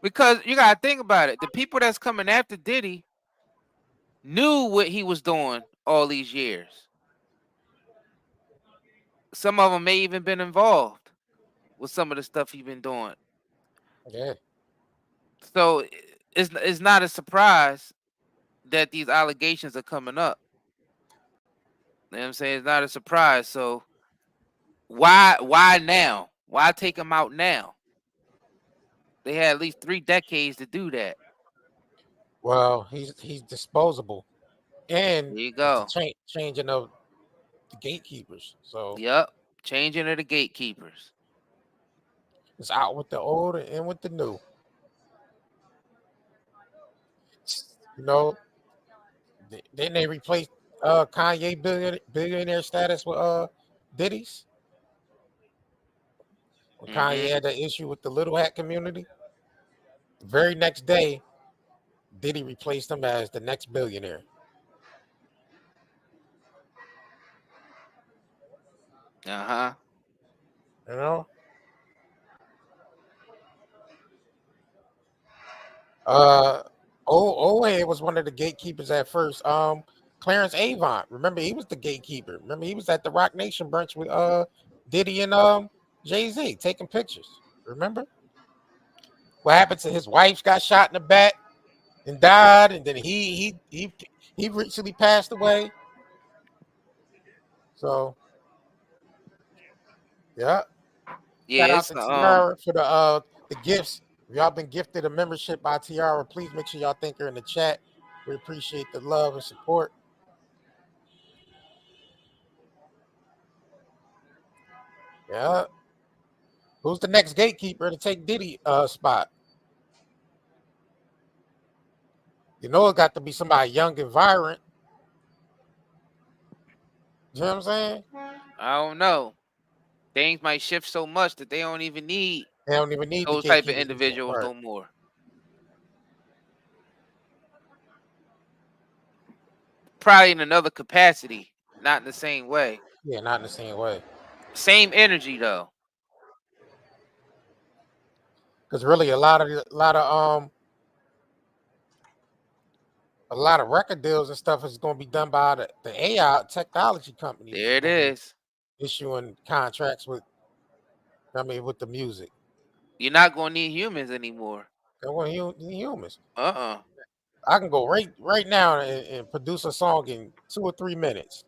Because you gotta think about it. The people that's coming after Diddy knew what he was doing all these years. Some of them may even been involved with some of the stuff he's been doing. Yeah. So it's not a surprise that these allegations are coming up. You know what I'm saying? It's not a surprise. So why now? Why take him out now? They had at least 3 decades to do that. Well, he's disposable, and There you it's the go. changing of the gatekeepers. So Yep. Changing of the gatekeepers. it's out with the old and in with the new. You know, then they replaced Kanye billionaire status with Diddy's. When Kanye had that issue with the little hat community, the very next day, Diddy replaced him as the next billionaire. Uh-huh. You know? Old Head was one of the gatekeepers at first. Clarence Avant, remember he was the gatekeeper. Remember he was at the Rock Nation brunch with Diddy and Jay-Z taking pictures. Remember? What happened to his wife got shot in the back and died, and then he recently passed away. So yeah. Yeah, Shout out it's to Tiara for the gifts. If y'all been gifted a membership by Tiara, please make sure y'all thank her in the chat. We appreciate the love and support. Yeah. Who's the next gatekeeper to take Diddy spot? You know it got to be somebody young and vibrant. You know what I'm saying? I don't know. Things might shift so much that they don't even need They don't even need the those type of gatekeepers anymore. individuals Right. no more. Probably in another capacity, not in the same way. Yeah, not in the same way. Same energy though. Because really a lot of record deals and stuff is going to be done by the AI technology companies. There it is. Issuing contracts with the music. You're not gonna need humans anymore. They want humans. I can go right now and produce a song in 2 or 3 minutes.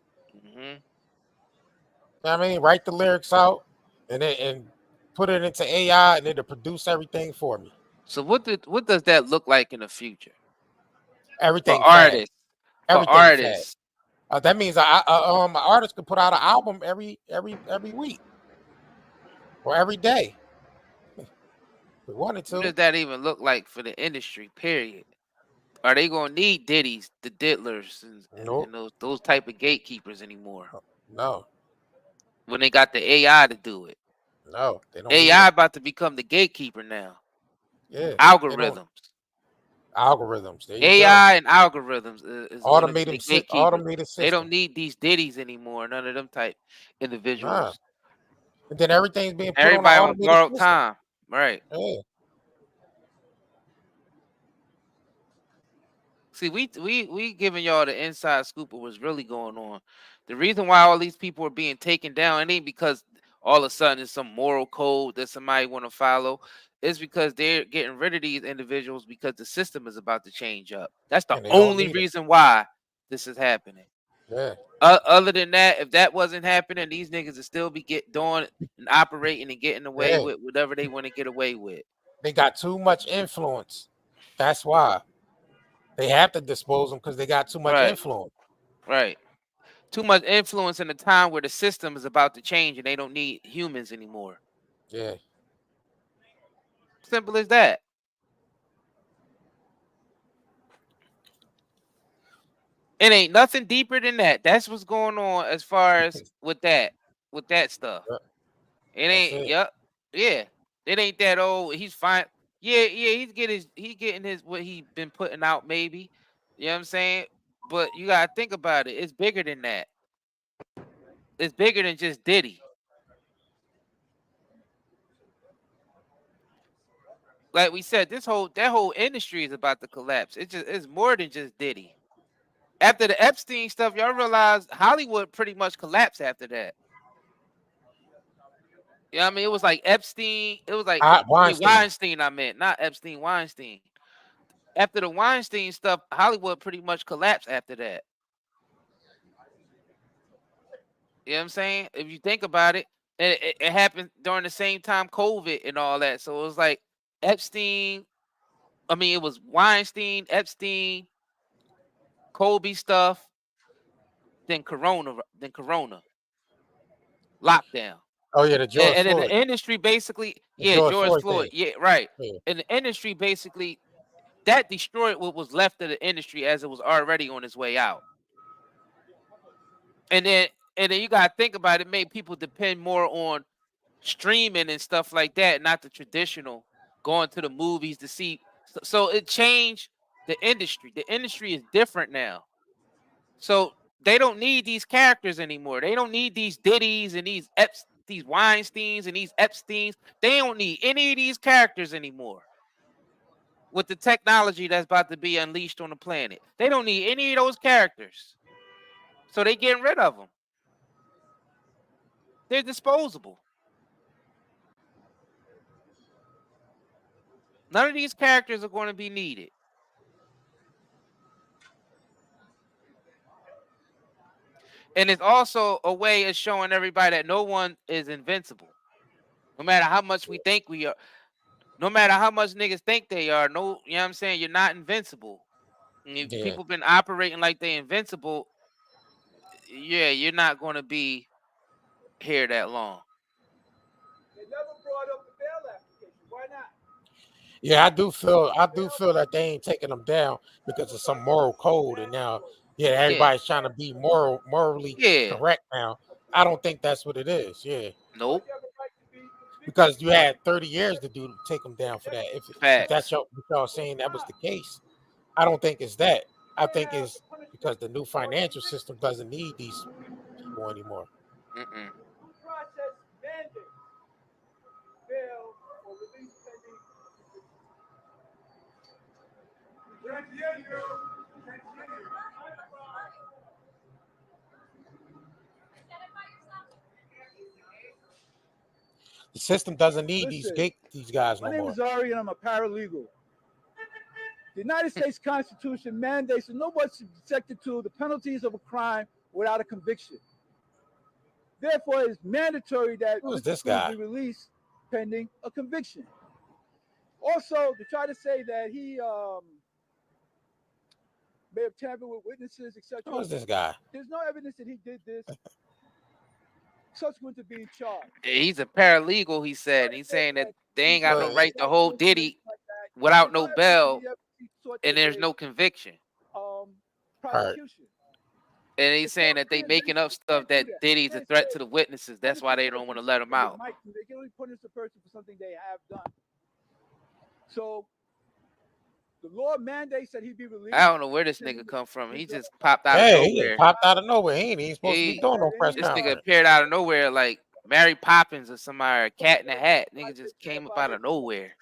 Write the lyrics out and put it into AI and it'll produce everything for me. So what does that look like in the future? Everything for artists. Everything for artists. That means an artist could put out an album every week or every day. We wanted to. What does that even look like for the industry? Period. Are they gonna need Diddy's, the Diddlers, and those type of gatekeepers anymore? No. When they got the AI to do it. No, they don't. AI about to become the gatekeeper now. Yeah. Algorithms. There you AI go. and algorithms is automated gatekeepers. They don't need these Diddies anymore. None of them type individuals. Nah. And then everything's being put Everybody on on borrowed time. Right. Yeah. See, we giving y'all the inside scoop of what's really going on. The reason why all these people are being taken down, it ain't because all of a sudden it's some moral code that somebody want to follow. It's because they're getting rid of these individuals because the system is about to change up. That's the only reason why this is happening. Yeah. Other than that, if that wasn't happening, these niggas would still be doing and operating and getting away with whatever they want to get away with. They got too much influence. That's why. They have to dispose them because they got too much influence. Right. Too much influence in a time where the system is about to change and they don't need humans anymore. Yeah. Simple as that. It ain't nothing deeper than that. That's what's going on as far as with that stuff. It ain't. Yep. Yeah. It ain't that old. He's fine. Yeah. He's getting his what he been putting out. Maybe. You know what I'm saying? But you gotta think about it. It's bigger than that. It's bigger than just Diddy. Like we said, that whole industry is about to collapse. It's more than just Diddy. After the Epstein stuff, y'all realize Hollywood pretty much collapsed after that. You know what I mean? It was like Epstein. It was like Weinstein. I meant, not Epstein, Weinstein. after the Weinstein stuff, Hollywood pretty much collapsed after that. You know what I'm saying? If you think about it, it happened during the same time COVID and all that. So it was like Epstein. I mean, it was Weinstein, Epstein, Kobe stuff, then Corona, lockdown. Oh yeah, the George And then the Floyd, industry basically, the yeah, George George Floyd Floyd, thing. yeah, right. Yeah. And the industry basically that destroyed what was left of the industry as it was already on its way out. And then you gotta think about it, made people depend more on streaming and stuff like that, not the traditional going to the movies to see. So it changed the industry. The industry is different now. So they don't need these characters anymore. They don't need these Diddies and these Weinsteins and these Epsteins. They don't need any of these characters anymore. With the technology that's about to be unleashed on the planet, they don't need any of those characters. So they getting rid of them. They're disposable. None of these characters are going to be needed. And it's also a way of showing everybody that no one is invincible. No matter how much we think we are, no matter how much niggas think they are, no, you know what I'm saying? You're not invincible. And if Yeah. people been operating like they invincible, yeah, you're not going to be here that long. They never brought up the bail application. Why not? Yeah, I do feel that they ain't taking them down because of some moral code, and now everybody's trying to be morally Yeah. correct now. I don't think that's what it is. Yeah, Nope. You have a right to be because you had 30 years to take them down for that. If Facts. that's what y'all saying that was the case, I don't think it's that. I think it's because the new financial system doesn't need these people anymore. Mm-mm. due process mandates bail or release pending. The system doesn't need Listen, these guys My no name more. is Ari and I'm a paralegal. The United States Constitution mandates that nobody is subjected to the penalties of a crime without a conviction. Therefore, it is mandatory that Who is Mr. this Cruz guy? be released pending a conviction. Also, to try to say that he may have tampered with witnesses, etc. Who is this guy? There's no evidence that he did this subsequent to being charged. He's a paralegal, he said. He's saying that they ain't got no Well, right to hold Diddy without no bail, and there's no conviction. Prosecution. And he's saying that they making up stuff that Diddy's a threat to the witnesses. That's why they don't want to let him out. They can only punish the person for something they have done. So the law mandates that he be released. I don't know where this nigga come from. He just popped out of hey, he nowhere. just popped out of nowhere. He ain't supposed to be doing no press This nigga conference. appeared out of nowhere like Mary Poppins or somebody, or Cat in the Hat. Nigga just came up out of nowhere.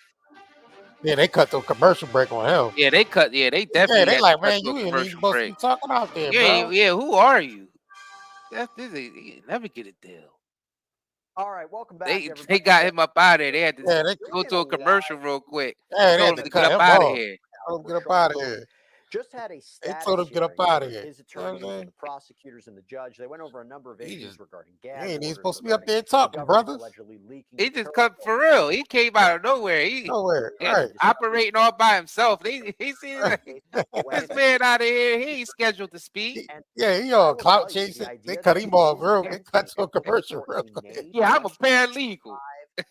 Yeah, they cut the commercial break on him. Yeah, they cut. Yeah, they definitely. Yeah, they had like, to cut man, to you a ain't even commercial supposed break. to be talking out there, Yeah, bro. yeah. Who are you? You never get a deal. All right, welcome back. They got him up out of there. They had to Yeah, go to a commercial real quick. Yeah, they Told had him to to cut get him up out of off. here. Told him get up out of here. Just had a They status told him get up hearing out of with here. his You know what I'm attorneys, saying? the prosecutors, and the judge. They went over a number of issues regarding gas. He ain't even orders, supposed to be up there regarding the talking, government brothers. allegedly leaking He the just term cut for real. He came out of nowhere. Nowhere, He right? operating all by himself. He see when this man out of here. He ain't scheduled to speak. Yeah, he I all will clout tell you, the chasing. They idea cut that him he off is real. They cut to a pending commercial for real a quick. May Yeah, I'm a paralegal.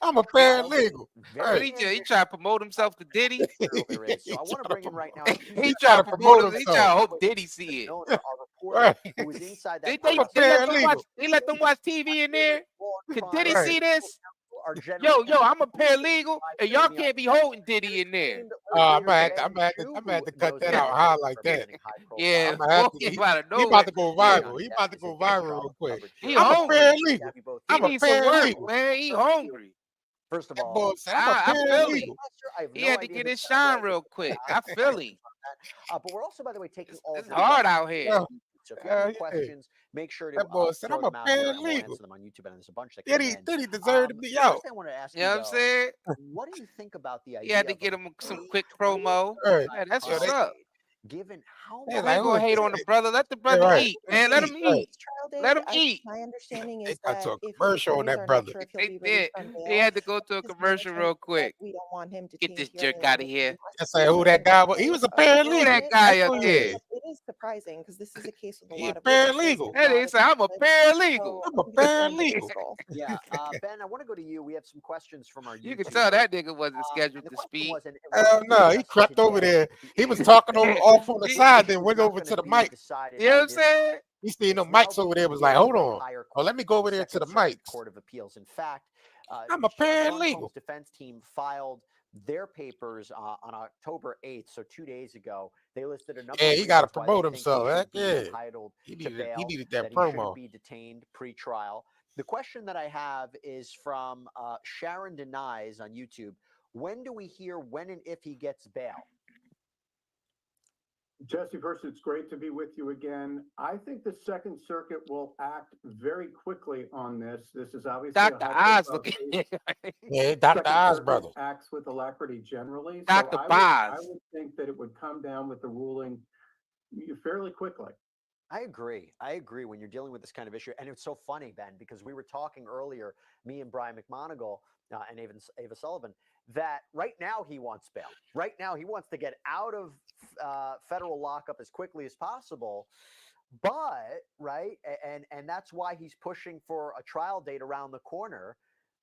I'm a paralegal. But very he try to promote himself to Diddy. material there is. So I want to bring him right now. He try to promote him. He try to hope Diddy see it. Our reporter Right. who was inside They, that they, process. they let them watch TV in there. Can Diddy Right. see this? Our Yo, general I'm a paralegal, and y'all can't be holding Diddy in there. I'm gonna have to cut that out high like that. Yeah, I'm gonna have to. walking out of He nowhere. about to go viral. He about to go viral real quick. He I'm a hungry. paralegal. He I'm a needs some work, paralegal. man. He hungry. First of That all, boy said, I'm a I feel him. paralegal. He had to get his shine real quick. I feel him. but we're also, by the way, taking all It's hard out here. Well, So if you have any Yeah. questions, make sure to That boy said, throw "I'm a them out here, and we'll paralegal." answer them on YouTube. And there's a bunch that Did came he? in. Did he deserve to be The out? first thing I wanted to ask You you, know what I'm though, saying? what do you think about the He idea had to of get a him some brief quick promo. Right. Yeah, that's Yeah, what's they, up. given how they much I like, ain't who gonna is hate this? on the brother. Let the Yeah, brother right. eat, man. Let him Right. eat. Trial Let date, him eat. my understanding They is got to that a if his commercial on attorneys that are not brother. sure if he'll They be did. released on He bail, had to go to a his commercial attorney real said, quick. we don't want him Get detained this here jerk out of in here. That's like who that guy was. He was a Who paralegal. that guy That's up who he there? is. It is surprising because this is a case with a He a lot of witnesses paralegal. and a That lot is, of I'm a conflict. paralegal. So I'm a I think it's paralegal. useful. Yeah, Ben, I want to go to you. We have some questions from our You can YouTube. tell that nigga wasn't And scheduled the to question speak. was, and Hell we're no, he discussing crept over today, there. the He was issue talking is off on the this side, issue then is went not over to gonna the be mic. decided You know by what I'm this saying? court. He seen It's the now mics over being there. Was like, reviewed hold by on. higher Oh, let me courts, go the over there to Second the Circuit mics. Court of Appeals. In fact, I'm a Sean paralegal. Combs' defense team filed their papers on October 8th, so 2 days ago. They listed a number Yeah, of he got to reasons why promote they think he himself. Heck should be yeah. entitled He to needed bail, that that he shouldn't promo. be detained pre-trial. The question that I have is from Sharon Denies on YouTube. When do we hear when and if he gets bail? Jesse, first, it's great to be with you again. I think the Second Circuit will act very quickly on this. This is obviously Dr. a Oz high-profile looking. case. Yeah, Dr. Second Oz Circuit brother. acts with alacrity generally. Dr. So I Boz. would think that it would come down with the ruling fairly quickly. I agree. I agree when you're dealing with this kind of issue. And it's so funny, Ben, because we were talking earlier, me and Brian McMonigal and Ava Sullivan, that right now he wants bail. Right now he wants to get out of federal lockup as quickly as possible. But, right, and that's why he's pushing for a trial date around the corner.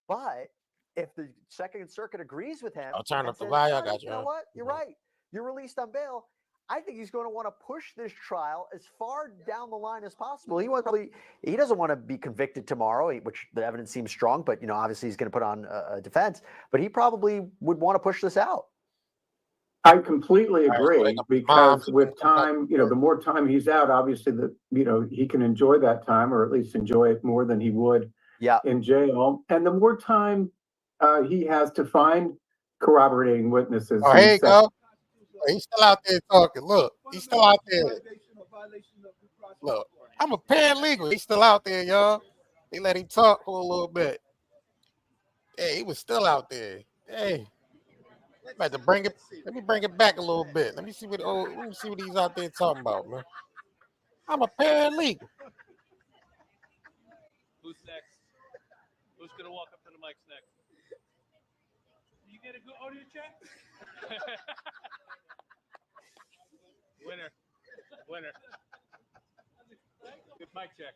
But if the Second Circuit agrees with him, I'll turn and up the says, volume. I "All right, got you know what? You're right. You're released on bail." I think he's going to want to push this trial as far down the line as possible. He doesn't want to be convicted tomorrow, which the evidence seems strong, but obviously he's going to put on a defense, but he probably would want to push this out. I completely agree, Right, so because with time, the more time he's out, obviously he can enjoy that time, or at least enjoy it more than he would in jail. And the more time he has to find corroborating witnesses. Oh, here you go. He's still out there talking. Look, he's still out there. Look, I'm a paralegal. He's still out there, y'all. They let him talk for a little bit. Hey, he was still out there. Hey, about to bring it. Let me bring it back a little bit. Let me see what he's out there talking about, man. I'm a paralegal. Who's next? Who's gonna walk up to the mics next? You get a good audio check? Winner. Good mic check.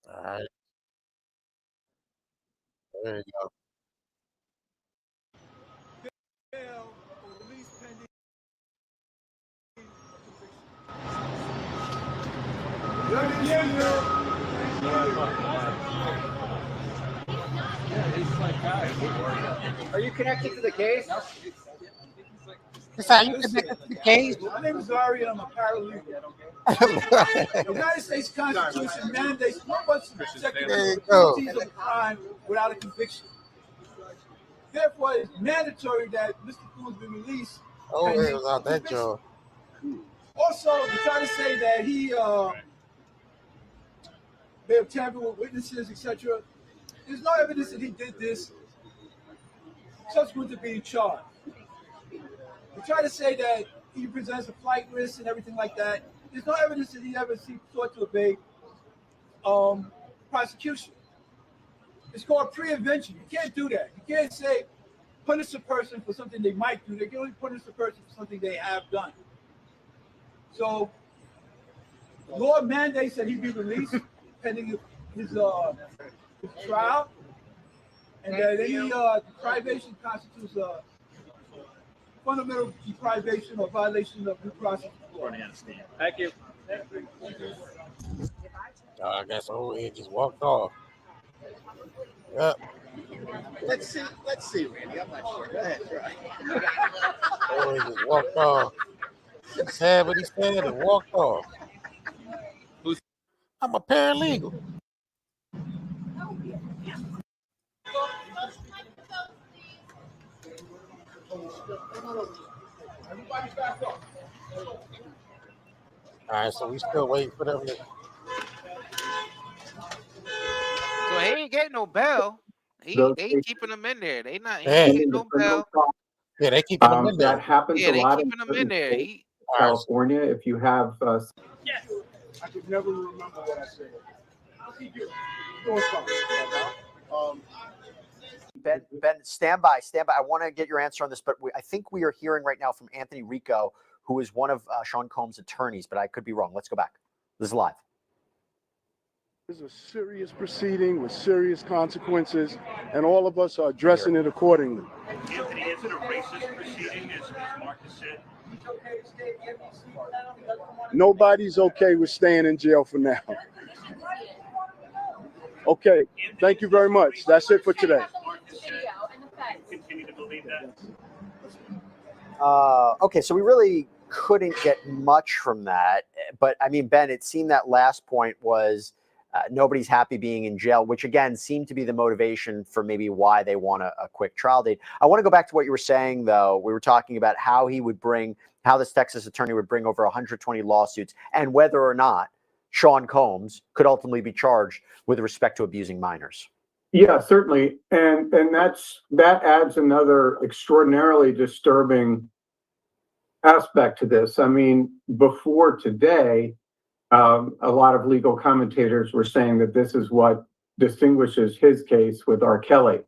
All right. There you go. Are you connected to the case? That's how you connected to the case. My name is Ari, and I'm a paralegal. The United States Constitution mandates no one subjected to the penalties of a crime without a conviction. Therefore, it's mandatory that Mr. Coons be released. Oh, it was out that job. Also, to try to say that he may have tampered with witnesses, etc. There's no evidence that he did this subsequent to being charged. To try to say that he presents a flight risk and everything like that, there's no evidence that he ever sought to evade prosecution. It's called pre-invention. You can't do that. You can't say punish a person for something they might do. They can only punish a person for something they have done. So the law mandates that he be released pending his trial, and that any deprivation constitutes a fundamental deprivation or violation of due process. Thank you. I guess he just walked off. Yeah. Let's see, Randy. I'm not sure. Go ahead, try. He just walked off. He said what he said and walked off. I'm a paralegal. All right, so we still waiting for them to. So he ain't getting no bail. They keeping him in there. They not. He Yeah. ain't getting no bail. Yeah, they keeping them in there. That happens Yeah, a they lot keeping him in there. states, California. If you have Yes. I could never remember what I said. Doing fine. Ben, stand by. I want to get your answer on this, but I think we are hearing right now from Anthony Rico, who is one of Sean Combs' attorneys, but I could be wrong. Let's go back. This is live. This is a serious proceeding with serious consequences, and all of us are addressing it accordingly. Anthony, is it a racist proceeding, as Marcus said? Nobody's okay with staying in jail for now. Okay, thank you very much. That's it for today. Continue to believe that? Okay, so we really couldn't get much from that. But I mean, Ben, it seemed that last point was nobody's happy being in jail, which again seemed to be the motivation for maybe why they want a quick trial date. I want to go back to what you were saying, though. We were talking about how this Texas attorney would bring over 120 lawsuits and whether or not Sean Combs could ultimately be charged with respect to abusing minors. Yeah, certainly. And that adds another extraordinarily disturbing aspect to this. I mean, before today, a lot of legal commentators were saying that this is what distinguishes his case with R. Kelly,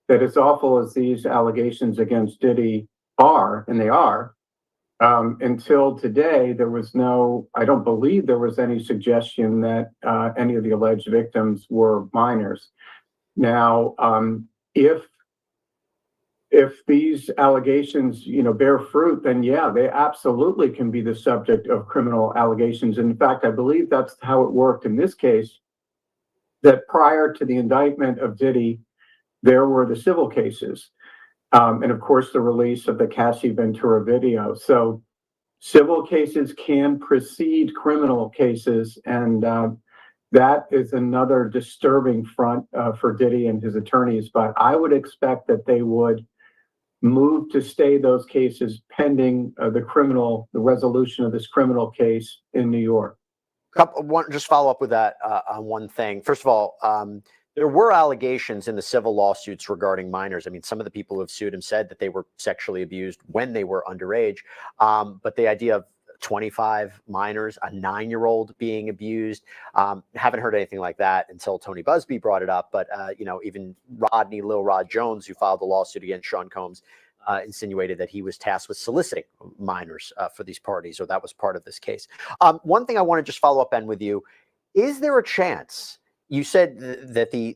that as awful as these allegations against Diddy are, and they are, until today, I don't believe there was any suggestion that any of the alleged victims were minors. Now, if these allegations, bear fruit, then yeah, they absolutely can be the subject of criminal allegations. In fact, I believe that's how it worked in this case, that prior to the indictment of Diddy, there were the civil cases. And of course, the release of the Cassie Ventura video. So civil cases can precede criminal cases. And that is another disturbing front for Diddy and his attorneys. But I would expect that they would move to stay those cases pending the resolution of this criminal case in New York. Just follow up with that on one thing. First of all, there were allegations in the civil lawsuits regarding minors. I mean, some of the people who have sued him said that they were sexually abused when they were underage. But the idea of 25 minors, a 9-year-old being abused, haven't heard anything like that until Tony Busby brought it up. But, even Lil Rod Jones, who filed the lawsuit against Sean Combs, insinuated that he was tasked with soliciting minors for these parties, or that was part of this case. One thing I want to just follow up on with you, is there a chance? You said that the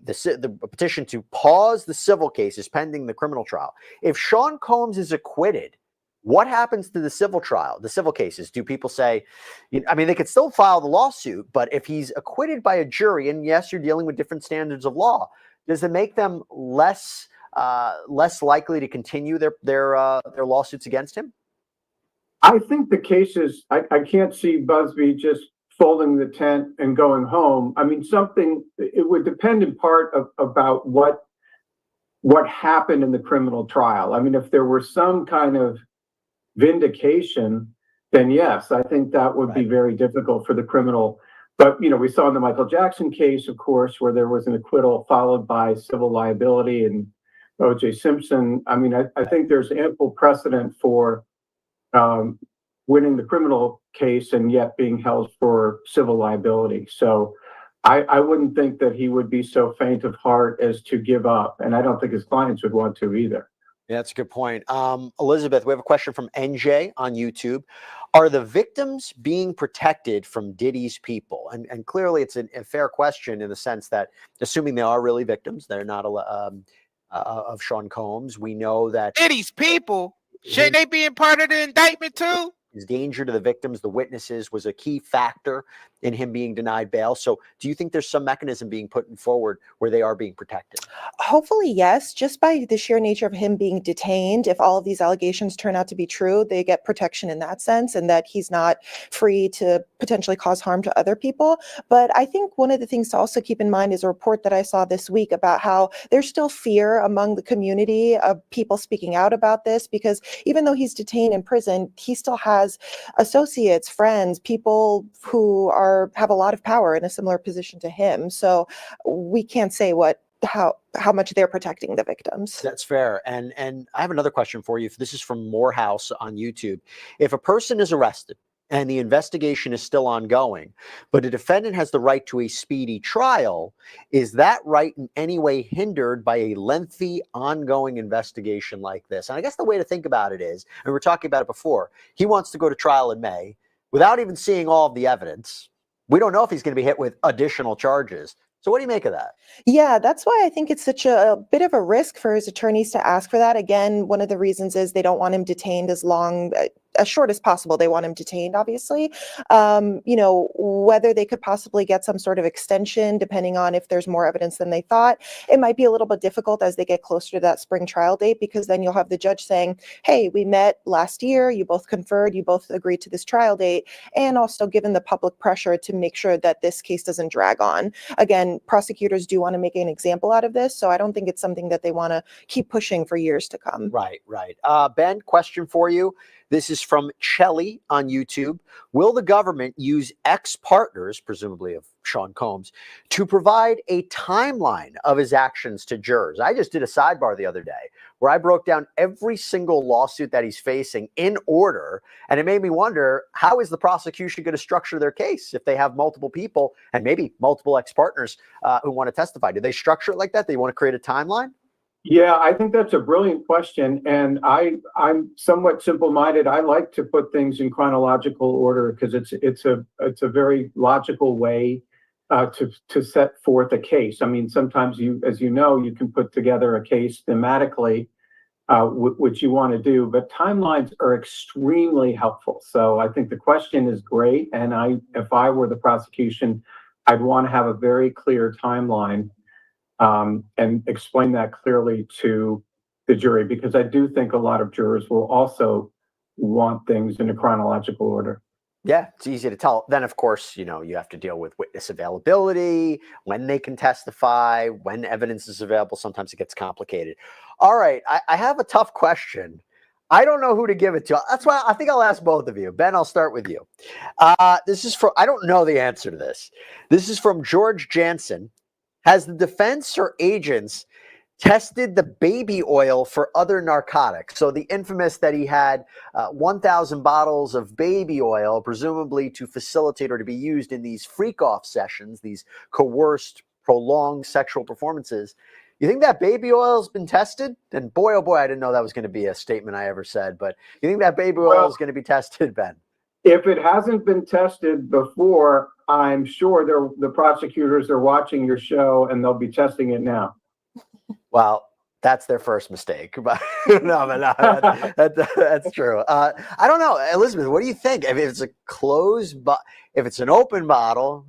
petition to pause the civil case is pending the criminal trial. If Sean Combs is acquitted, what happens to the civil trial, the civil cases? Do people say, they could still file the lawsuit, but if he's acquitted by a jury, and yes, you're dealing with different standards of law, does it make them less likely to continue their lawsuits against him? I think the cases, I can't see Busby just folding the tent and going home. I mean, it would depend in part about what happened in the criminal trial. I mean, if there were some kind of vindication, then yes, I think that would be very difficult for the criminal. But, we saw in the Michael Jackson case, of course, where there was an acquittal followed by civil liability, and O.J. Simpson. I mean, I think there's ample precedent for winning the criminal case and yet being held for civil liability. So I wouldn't think that he would be so faint of heart as to give up. And I don't think his clients would want to either. Yeah, that's a good point. Elizabeth, we have a question from NJ on YouTube. Are the victims being protected from Diddy's people? And clearly it's a fair question in the sense that, assuming they are really victims, they're not of Sean Combs. We know that Diddy's people, should they be in part of the indictment too? his danger to the victims, the witnesses, was a key factor in him being denied bail. So do you think there's some mechanism being put forward where they are being protected? Hopefully, yes. Just by the sheer nature of him being detained, if all of these allegations turn out to be true, they get protection in that sense, and that he's not free to potentially cause harm to other people. But I think one of the things to also keep in mind is a report that I saw this week about how there's still fear among the community of people speaking out about this, because even though he's detained in prison, he still has associates, friends, people who have a lot of power in a similar position to him. So we can't say how much they're protecting the victims. That's fair. And I have another question for you. This is from Morehouse on YouTube. If a person is arrested and the investigation is still ongoing, but a defendant has the right to a speedy trial, is that right in any way hindered by a lengthy, ongoing investigation like this? And I guess the way to think about it is, and we were talking about it before, he wants to go to trial in May without even seeing all of the evidence. We don't know if he's going to be hit with additional charges. So what do you make of that? Yeah, that's why I think it's such a bit of a risk for his attorneys to ask for that. Again, one of the reasons is they don't want him detained as short as possible. They want him detained, obviously. Whether they could possibly get some sort of extension, depending on if there's more evidence than they thought, it might be a little bit difficult as they get closer to that spring trial date, because then you'll have the judge saying, hey, we met last year, you both conferred, you both agreed to this trial date, and also given the public pressure to make sure that this case doesn't drag on. Again, prosecutors do want to make an example out of this, so I don't think it's something that they want to keep pushing for years to come. Right. Ben, question for you. This is from Chelly on YouTube. Will the government use ex-partners, presumably of Sean Combs, to provide a timeline of his actions to jurors? I just did a sidebar the other day where I broke down every single lawsuit that he's facing in order, and it made me wonder, how is the prosecution going to structure their case if they have multiple people and maybe multiple ex-partners who want to testify? Do they structure it like that? They want to create a timeline? Yeah, I think that's a brilliant question, and I'm somewhat simple-minded. I like to put things in chronological order because it's a very logical way to set forth a case. I mean, sometimes as you know, you can put together a case thematically, which you want to do, but timelines are extremely helpful. So I think the question is great, and if I were the prosecution, I'd want to have a very clear timeline. And explain that clearly to the jury, because I do think a lot of jurors will also want things in a chronological order. Yeah, it's easy to tell. Then, of course, you have to deal with witness availability, when they can testify, when evidence is available. Sometimes it gets complicated. All right, I have a tough question. I don't know who to give it to. That's why I think I'll ask both of you. Ben, I'll start with you. This is I don't know the answer to this. This is from George Jansen. Has the defense or agents tested the baby oil for other narcotics? So the infamous that he had 1,000 bottles of baby oil, presumably to facilitate or to be used in these freak-off sessions, these coerced, prolonged sexual performances. You think that baby oil has been tested? And boy, oh boy, I didn't know that was going to be a statement I ever said. But you think that baby oil is going to be tested, Ben? If it hasn't been tested before, I'm sure the prosecutors are watching your show and they'll be testing it now. Well, that's their first mistake. But no, that's true. I don't know, Elizabeth. What do you think? If it's a closed, if it's an open bottle,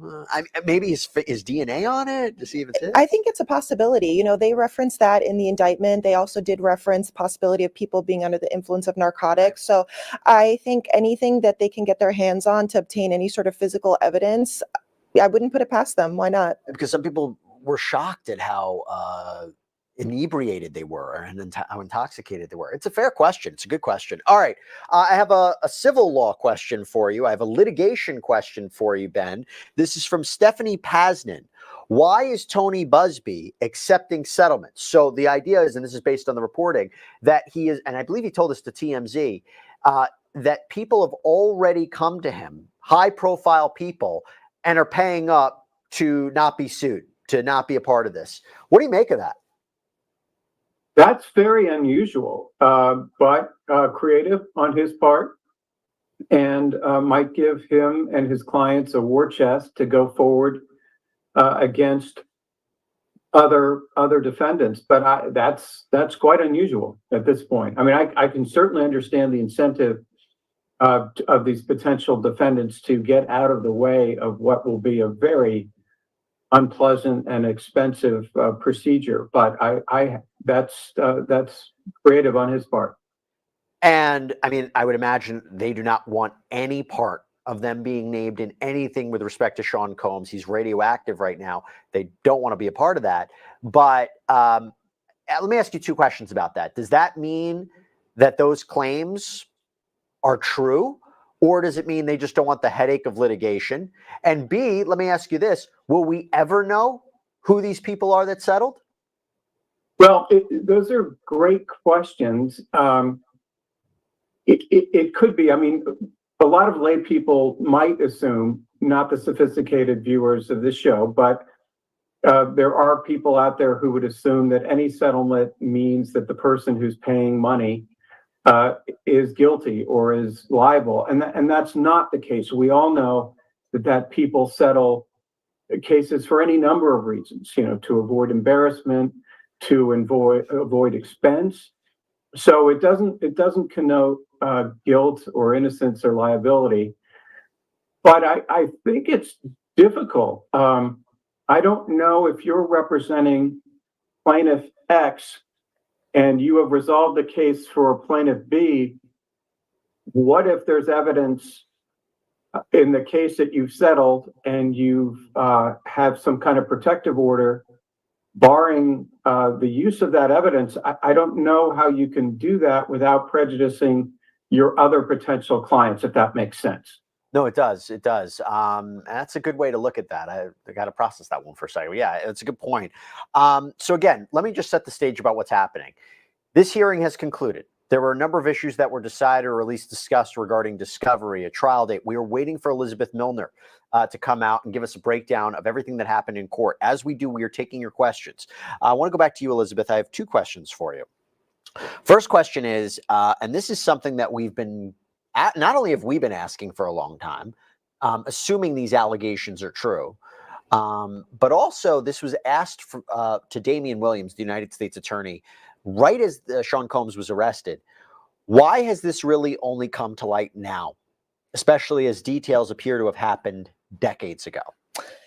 maybe is DNA on it to see if it's it? I think it's a possibility. They referenced that in the indictment. They also did reference the possibility of people being under the influence of narcotics. So I think anything that they can get their hands on to obtain any sort of physical evidence, I wouldn't put it past them. Why not? Because some people were shocked at how inebriated they were and how intoxicated they were. It's a fair question. It's a good question. All right. I have a civil law question for you. I have a litigation question for you, Ben. This is from Stephanie Pasnan. Why is Tony Busby accepting settlements? So the idea is, and this is based on the reporting, that he is, and I believe he told us to TMZ, that people have already come to him, high-profile people, and are paying up to not be sued, to not be a part of this. What do you make of that? That's very unusual, but creative on his part, and might give him and his clients a war chest to go forward against other defendants. But that's quite unusual at this point. I mean, I can certainly understand the incentive of these potential defendants to get out of the way of what will be a very unpleasant and expensive procedure. But that's creative on his part. And I mean, I would imagine they do not want any part of them being named in anything with respect to Sean Combs. He's radioactive right now. They don't want to be a part of that. But let me ask you two questions about that. Does that mean that those claims are true? Or does it mean they just don't want the headache of litigation? And B, let me ask you this. Will we ever know who these people are that settled? Well, those are great questions. It could be. I mean, a lot of lay people might assume, not the sophisticated viewers of this show, but there are people out there who would assume that any settlement means that the person who's paying money is guilty or is liable. And that's not the case. We all know that people settle cases for any number of reasons, to avoid embarrassment, to avoid expense. So it doesn't connote guilt or innocence or liability. But I think it's difficult. I don't know if you're representing plaintiff X and you have resolved the case for plaintiff B. What if there's evidence in the case that you've settled and you've have some kind of protective order barring the use of that evidence? I don't know how you can do that without prejudicing your other potential clients, if that makes sense. No, it does. It does. That's a good way to look at that. I got to process that one for a second. Yeah, it's a good point. So again, let me just set the stage about what's happening. This hearing has concluded. There were a number of issues that were decided or at least discussed regarding discovery, a trial date. We are waiting for Elizabeth Milner to come out and give us a breakdown of everything that happened in court. As we do, we are taking your questions. I want to go back to you, Elizabeth. I have two questions for you. First question is, and this is something that we've been not only have we been asking for a long time, assuming these allegations are true, but also this was asked to Damian Williams, the United States attorney, right as Sean Combs was arrested. Why has this really only come to light now, especially as details appear to have happened decades ago?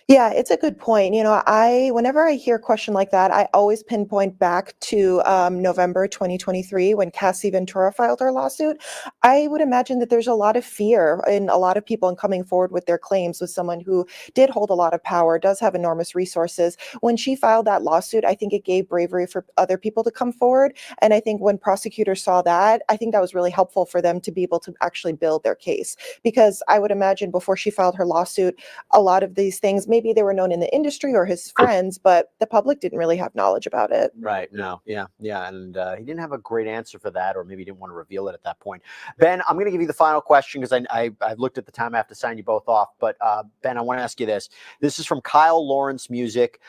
Yeah, it's a good point. Whenever I hear a question like that, I always pinpoint back to November 2023 when Cassie Ventura filed her lawsuit. I would imagine that there's a lot of fear in a lot of people in coming forward with their claims with someone who did hold a lot of power, does have enormous resources. When she filed that lawsuit, I think it gave bravery for other people to come forward. And I think when prosecutors saw that, I think that was really helpful for them to be able to actually build their case. Because I would imagine before she filed her lawsuit, a lot of these things, maybe they were known in the industry or his friends, but the public didn't really have knowledge about it. Right. No. Yeah. And he didn't have a great answer for that, or maybe he didn't want to reveal it at that point. Ben, I'm going to give you the final question because I've looked at the time. I have to sign you both off. But Ben, I want to ask you this. This is from Kyle Lawrence Music.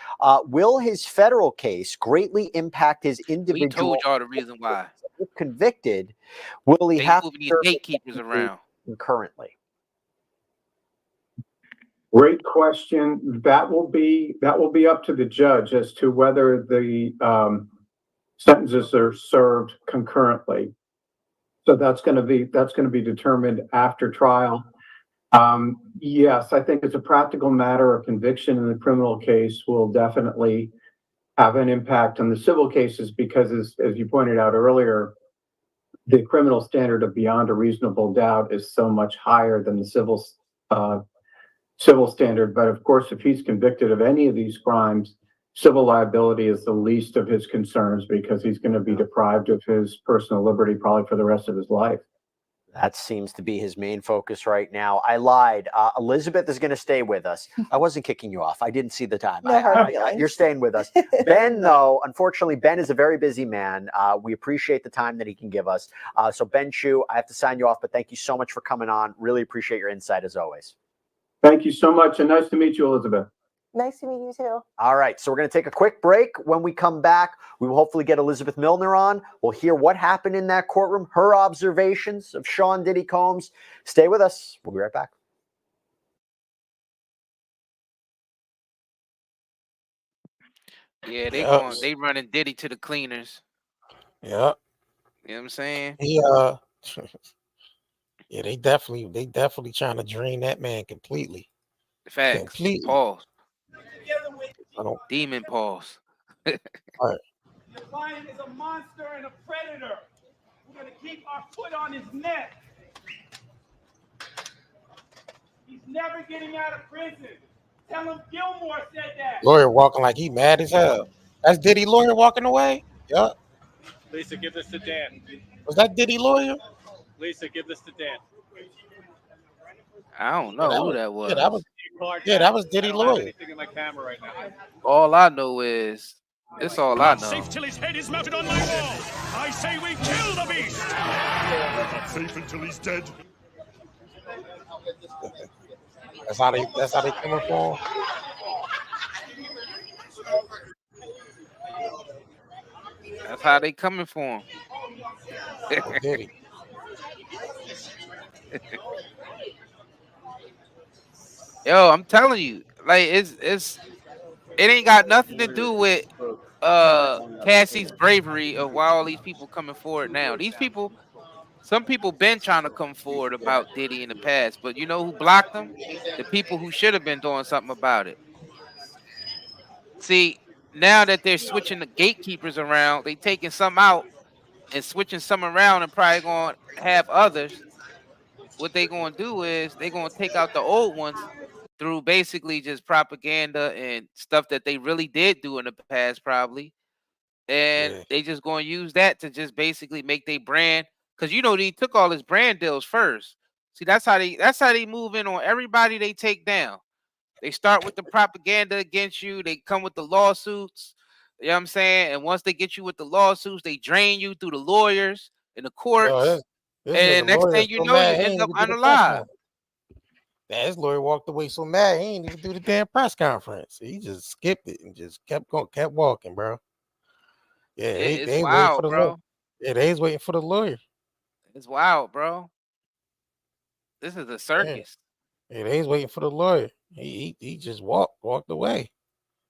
Will his federal case greatly impact his individual? We told y'all the reason why. If convicted, will he have moving these gatekeepers around concurrently? Great question. That will be up to the judge as to whether the sentences are served concurrently. So that's going to be determined after trial. Yes, I think as a practical matter, a conviction in the criminal case will definitely have an impact on the civil cases because, as you pointed out earlier, the criminal standard of beyond a reasonable doubt is so much higher than the civil standard. But of course, if he's convicted of any of these crimes, civil liability is the least of his concerns because he's going to be deprived of his personal liberty probably for the rest of his life. That seems to be his main focus right now. I lied. Elizabeth is going to stay with us. I wasn't kicking you off. I didn't see the time. No hard feelings. You're staying with us. Ben, though, unfortunately, Ben is a very busy man. We appreciate the time that he can give us. So Ben Chu, I have to sign you off, but thank you so much for coming on. Really appreciate your insight as always. Thank you so much, and nice to meet you, Elizabeth. Nice to meet you too. All right, so we're going to take a quick break. When we come back, we will hopefully get Elizabeth Milner on. We'll hear what happened in that courtroom, her observations of Sean Diddy Combs. Stay with us. We'll be right back. Yeah, they running Diddy to the cleaners. Yeah. You know what I'm saying? Yeah, they definitely trying to drain that man completely. Facts. Completely. Pause. I don't. Demon pause. All right. The client is a monster and a predator. We're going to keep our foot on his neck. He's never getting out of prison. Tell him Gilmore said that. Lawyer walking like he mad as hell. That's Diddy lawyer walking away? Yup. Lisa, give this to Dan. Was that Diddy lawyer? Lisa, give this to Dan. I don't know who that was. That was Diddy I don't lawyer. have anything in my camera right now. All I know is it's all I know. Safe till his head is mounted on my wall. I say we kill the beast. Not safe until he's dead. That's how they coming for him. That's how they coming for him. Diddy. Yo, I'm telling you, like it ain't got nothing to do with Cassie's bravery of why all these people coming forward now. These people, some people been trying to come forward about Diddy in the past, but you know who blocked them? The people who should have been doing something about it. See, now that they're switching the gatekeepers around, they taking some out and switching some around and probably going to have others. What they going to do is they're going to take out the old ones through basically just propaganda and stuff that they really did do in the past probably. And they just going to use that to just basically make their brand, because you know they took all his brand deals first. See, that's how they move in on everybody they take down. They start with the propaganda against you, they come with the lawsuits, you know what I'm saying? And once they get you with the lawsuits, they drain you through the lawyers and the courts. And next thing you know, you end up unalive. His lawyer walked away so mad he ain't even do the damn press conference. He just skipped it and just kept walking, bro. Yeah, they wild, waiting for the bro. lawyer. Yeah, they was waiting for the lawyer. It's wild, bro. This is a circus. Yeah, they was waiting for the lawyer. He just walked away.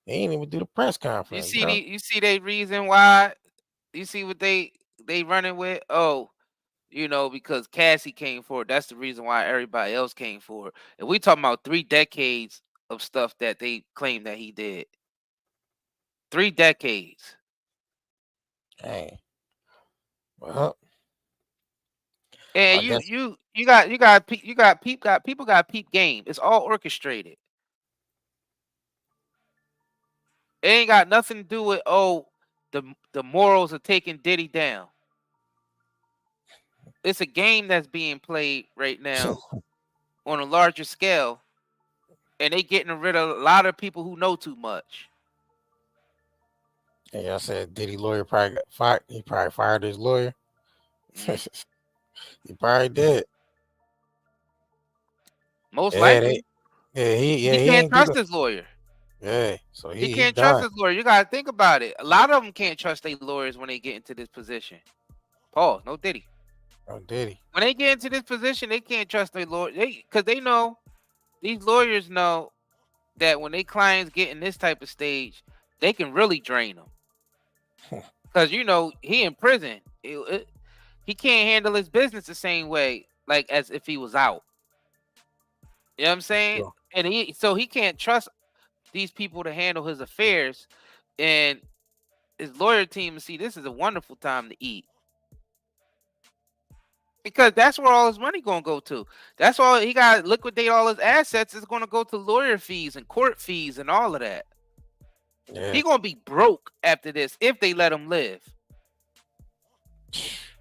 He ain't even do the press conference. You see they reason why. You see what they running with? Oh, you know, because Cassie came forward. That's the reason why everybody else came forward. And we talking about 3 decades of stuff that they claim that he did. 3 decades. Hey. Well. And people got peep game. It's all orchestrated. It ain't got nothing to do with the morals of taking Diddy down. It's a game that's being played right now on a larger scale, and they getting rid of a lot of people who know too much. Yeah, I said Diddy lawyer probably got fired. He probably fired his lawyer. He probably did. Most likely. He can't trust his lawyer. Yeah, so he can't trust his lawyer. You gotta think about it. A lot of them can't trust their lawyers when they get into this position. Pause. No Diddy. No Diddy. When they get into this position, they can't trust their lawyer. Because they know, these lawyers know that when their clients get in this type of stage, they can really drain them. Because you know he in prison. He can't handle his business the same way like as if he was out. You know what I'm saying? Yeah. And he can't trust these people to handle his affairs, and his lawyer team. See, this is a wonderful time to eat, because that's where all his money gonna go to. That's all he got to liquidate. All his assets is gonna go to lawyer fees and court fees and all of that. Yeah. He gonna be broke after this if they let him live.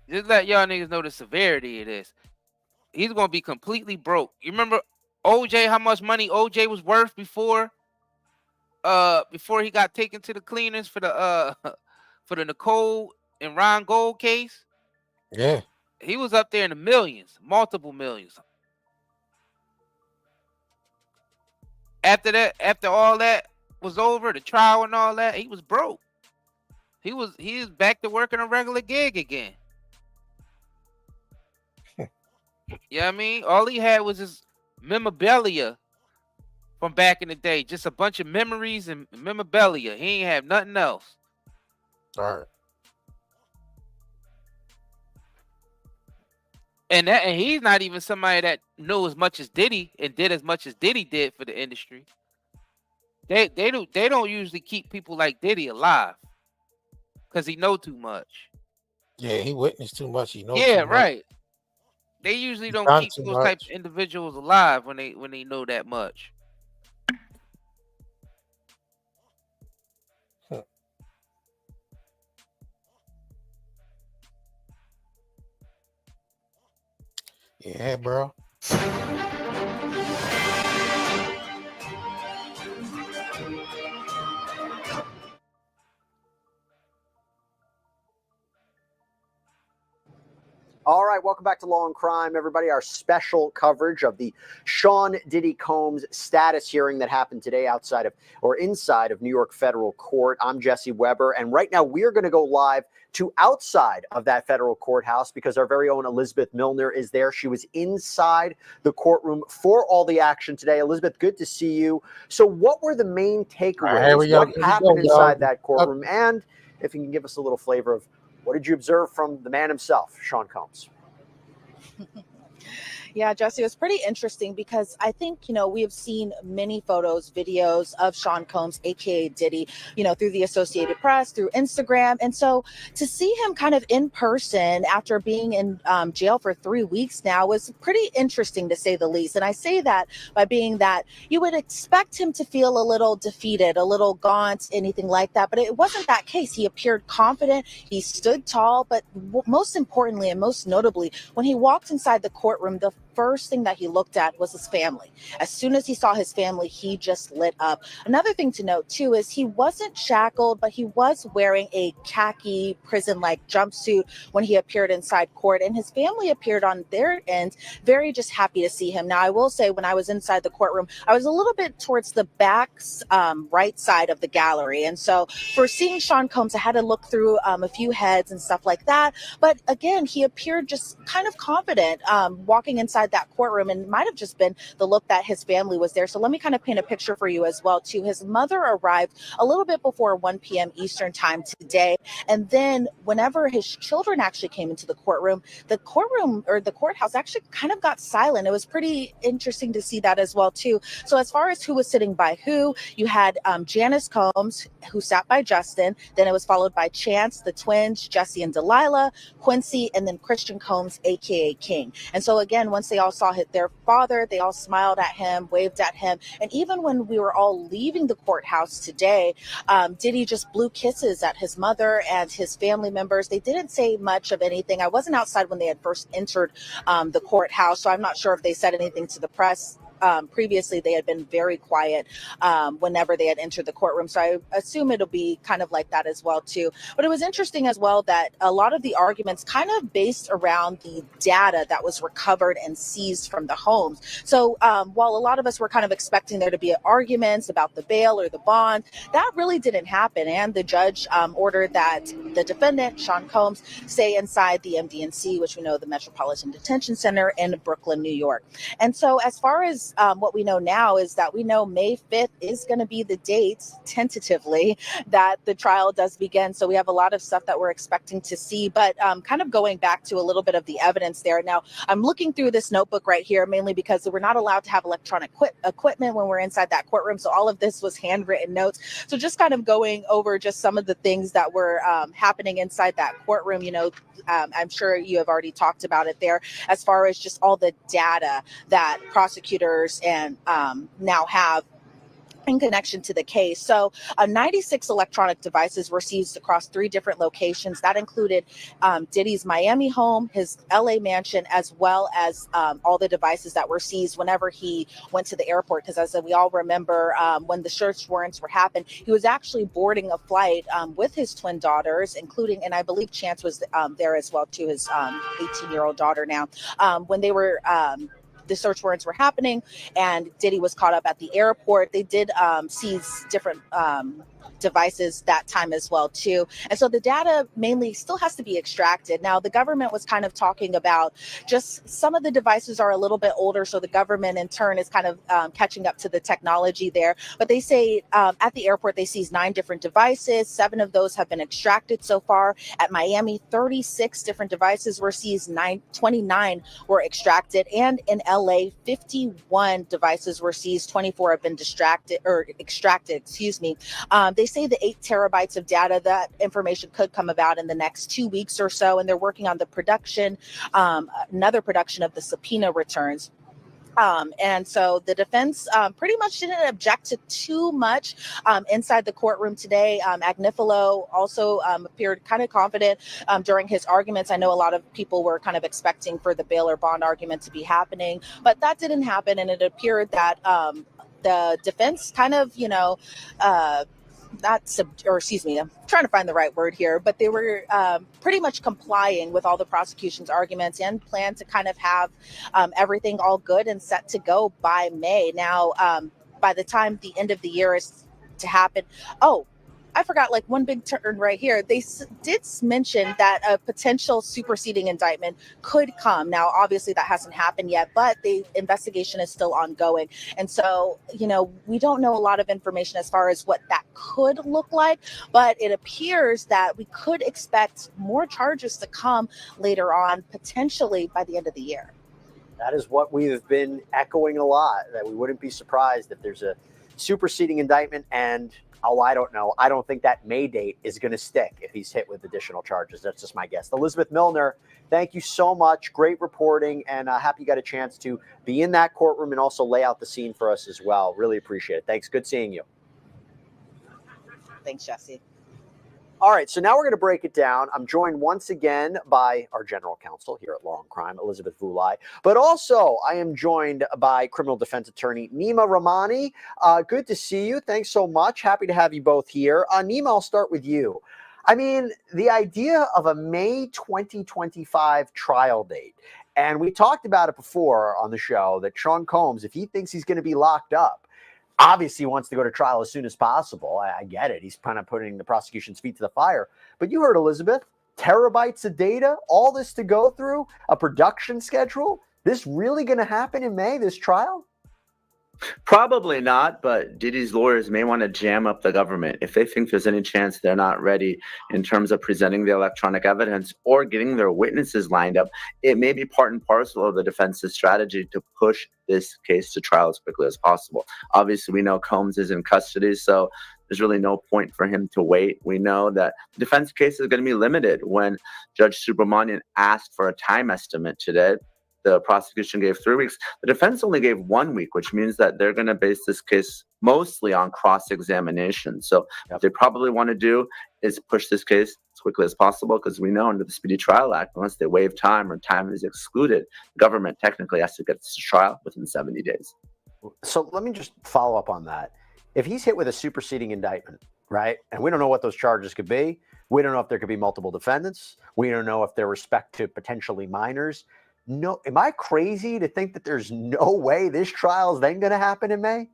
Just let y'all niggas know the severity of this. He's gonna be completely broke. You remember OJ, how much money OJ was worth before he got taken to the cleaners for the Nicole and Ron Gold case? Yeah. He was up there in the millions, multiple millions. After all that was over, the trial and all that, he was broke. He was back to working a regular gig again. You know what I mean? All he had was his memorabilia from back in the day. Just a bunch of memories and memorabilia. He ain't have nothing else. All right. And he's not even somebody that knows as much as Diddy and did as much as Diddy did for the industry. They don't usually keep people like Diddy alive because he know too much. Yeah, he witnessed too much. He knows Yeah, too much. right. They usually He's don't done keep too those type much. of individuals alive when they know that much. Yeah, bro. All right, welcome back to Law and Crime, everybody. Our special coverage of the Sean Diddy Combs status hearing that happened today outside of or inside of New York Federal Court. I'm Jesse Weber, and right now we are going to go live to outside of that federal courthouse because our very own Elizabeth Milner is there. She was inside the courtroom for all the action today. Elizabeth, good to see you. So what were the main takeaways? What happened inside that courtroom? And if you can give us a little flavor of what did you observe from the man himself, Sean Combs? Yeah, Jesse, it was pretty interesting because I think, we have seen many photos, videos of Sean Combs, aka Diddy, through the Associated Press, through Instagram. And so to see him kind of in person after being in jail for 3 weeks now was pretty interesting, to say the least. And I say that by being that you would expect him to feel a little defeated, a little gaunt, anything like that. But it wasn't that case. He appeared confident. He stood tall. But most importantly and most notably, when he walked inside the courtroom, the first thing that he looked at was his family. As soon as he saw his family, he just lit up. Another thing to note too is he wasn't shackled, but he was wearing a khaki prison-like jumpsuit when he appeared inside court, and his family appeared on their end very just happy to see him. Now, I will say when I was inside the courtroom, I was a little bit towards the back right side of the gallery, and so for seeing Sean Combs, I had to look through a few heads and stuff like that. But again, he appeared just kind of confident walking inside that courtroom, and it might have just been the look that his family was there. So let me kind of paint a picture for you as well too. His mother arrived a little bit before 1 p.m. Eastern time today, and then whenever his children actually came into the courtroom or the courthouse actually kind of got silent. It was pretty interesting to see that as well too. So as far as who was sitting by who, you had Janice Combs, who sat by Justin, then it was followed by Chance, the twins, Jesse and Delilah, Quincy, and then Christian Combs, aka King. And so again, once they all saw their father, they all smiled at him, waved at him. And even when we were all leaving the courthouse today, Diddy just blew kisses at his mother and his family members. They didn't say much of anything. I wasn't outside when they had first entered the courthouse, so I'm not sure if they said anything to the press. Previously, they had been very quiet whenever they had entered the courtroom. So I assume it'll be kind of like that as well, too. But it was interesting as well that a lot of the arguments kind of based around the data that was recovered and seized from the homes. So while a lot of us were kind of expecting there to be arguments about the bail or the bond, that really didn't happen. And the judge ordered that the defendant, Sean Combs, stay inside the MDNC, which we know the Metropolitan Detention Center in Brooklyn, New York. And so as far as what we know now is that we know May 5th is going to be the date, tentatively, that the trial does begin. So we have a lot of stuff that we're expecting to see. But kind of going back to a little bit of the evidence there. Now, I'm looking through this notebook right here, mainly because we're not allowed to have electronic equipment when we're inside that courtroom. So all of this was handwritten notes. So just kind of going over just some of the things that were happening inside that courtroom. I'm sure you have already talked about it there, as far as just all the data that prosecutors and now have in connection to the case. So 96 electronic devices were seized across 3 different locations. That included Diddy's Miami home, his LA mansion, as well as all the devices that were seized whenever he went to the airport. Because as we all remember, when the search warrants were happened, he was actually boarding a flight with his twin daughters, including, and I believe Chance was there as well too, his 18-year-old daughter now, when they were the search warrants were happening and Diddy was caught up at the airport. They did seize different devices that time as well too. And so the data mainly still has to be extracted. Now the government was kind of talking about just some of the devices are a little bit older, so the government in turn is kind of catching up to the technology there. But they say at the airport they seized 9 different devices. 7 of those have been extracted so far. At Miami, 36 different devices were seized, 29 were extracted, and in LA, 51 devices were seized, 24 have been extracted, excuse me. They say the 8 terabytes of data, that information could come about in the next 2 weeks or so, and they're working on the production, another production of the subpoena returns. And so the defense pretty much didn't object to too much inside the courtroom today. Agnifilo also appeared kind of confident during his arguments. I know a lot of people were kind of expecting for the bail or bond argument to be happening, but that didn't happen. And it appeared that the defense kind of, I'm trying to find the right word here, but they were pretty much complying with all the prosecution's arguments and plan to kind of have everything all good and set to go by May. Now, by the time the end of the year is to happen, I forgot like one big turn right here. They did mention that a potential superseding indictment could come. Now, obviously that hasn't happened yet, but the investigation is still ongoing. And so, we don't know a lot of information as far as what that could look like, but it appears that we could expect more charges to come later on, potentially by the end of the year. That is what we've been echoing a lot, that we wouldn't be surprised if there's a superseding indictment. And I don't know. I don't think that May date is going to stick if he's hit with additional charges. That's just my guess. Elizabeth Milner, thank you so much. Great reporting, and happy you got a chance to be in that courtroom and also lay out the scene for us as well. Really appreciate it. Thanks. Good seeing you. Thanks, Jesse. All right, so now we're going to break it down. I'm joined once again by our general counsel here at Law and Crime, Elizabeth Vulai, but also I am joined by criminal defense attorney Nima Rahmani. Good to see you. Thanks so much. Happy to have you both here. Nima, I'll start with you. I mean, the idea of a May 2025 trial date, and we talked about it before on the show, that Sean Combs, if he thinks he's going to be locked up, obviously wants to go to trial as soon as possible. I get it. He's kind of putting the prosecution's feet to the fire. But you heard Elizabeth, terabytes of data, all this to go through, a production schedule. This really going to happen in May, this trial? Probably not, but Diddy's lawyers may want to jam up the government if they think there's any chance they're not ready in terms of presenting the electronic evidence or getting their witnesses lined up. It may be part and parcel of the defense's strategy to push this case to trial as quickly as possible. Obviously, we know Combs is in custody, so there's really no point for him to wait. We know that the defense case is going to be limited. When Judge Subramanian asked for a time estimate today, the prosecution gave 3 weeks. The defense only gave 1 week, which means that they're going to base this case mostly on cross-examination. So what they probably want to do is push this case as quickly as possible, because we know under the Speedy Trial Act, once they waive time or time is excluded, the government technically has to get this to trial within 70 days. So let me just follow up on that. If he's hit with a superseding indictment, right, and we don't know what those charges could be, we don't know if there could be multiple defendants, we don't know if they're respect to potentially minors. No, am I crazy to think that there's no way this trial is then going to happen in May?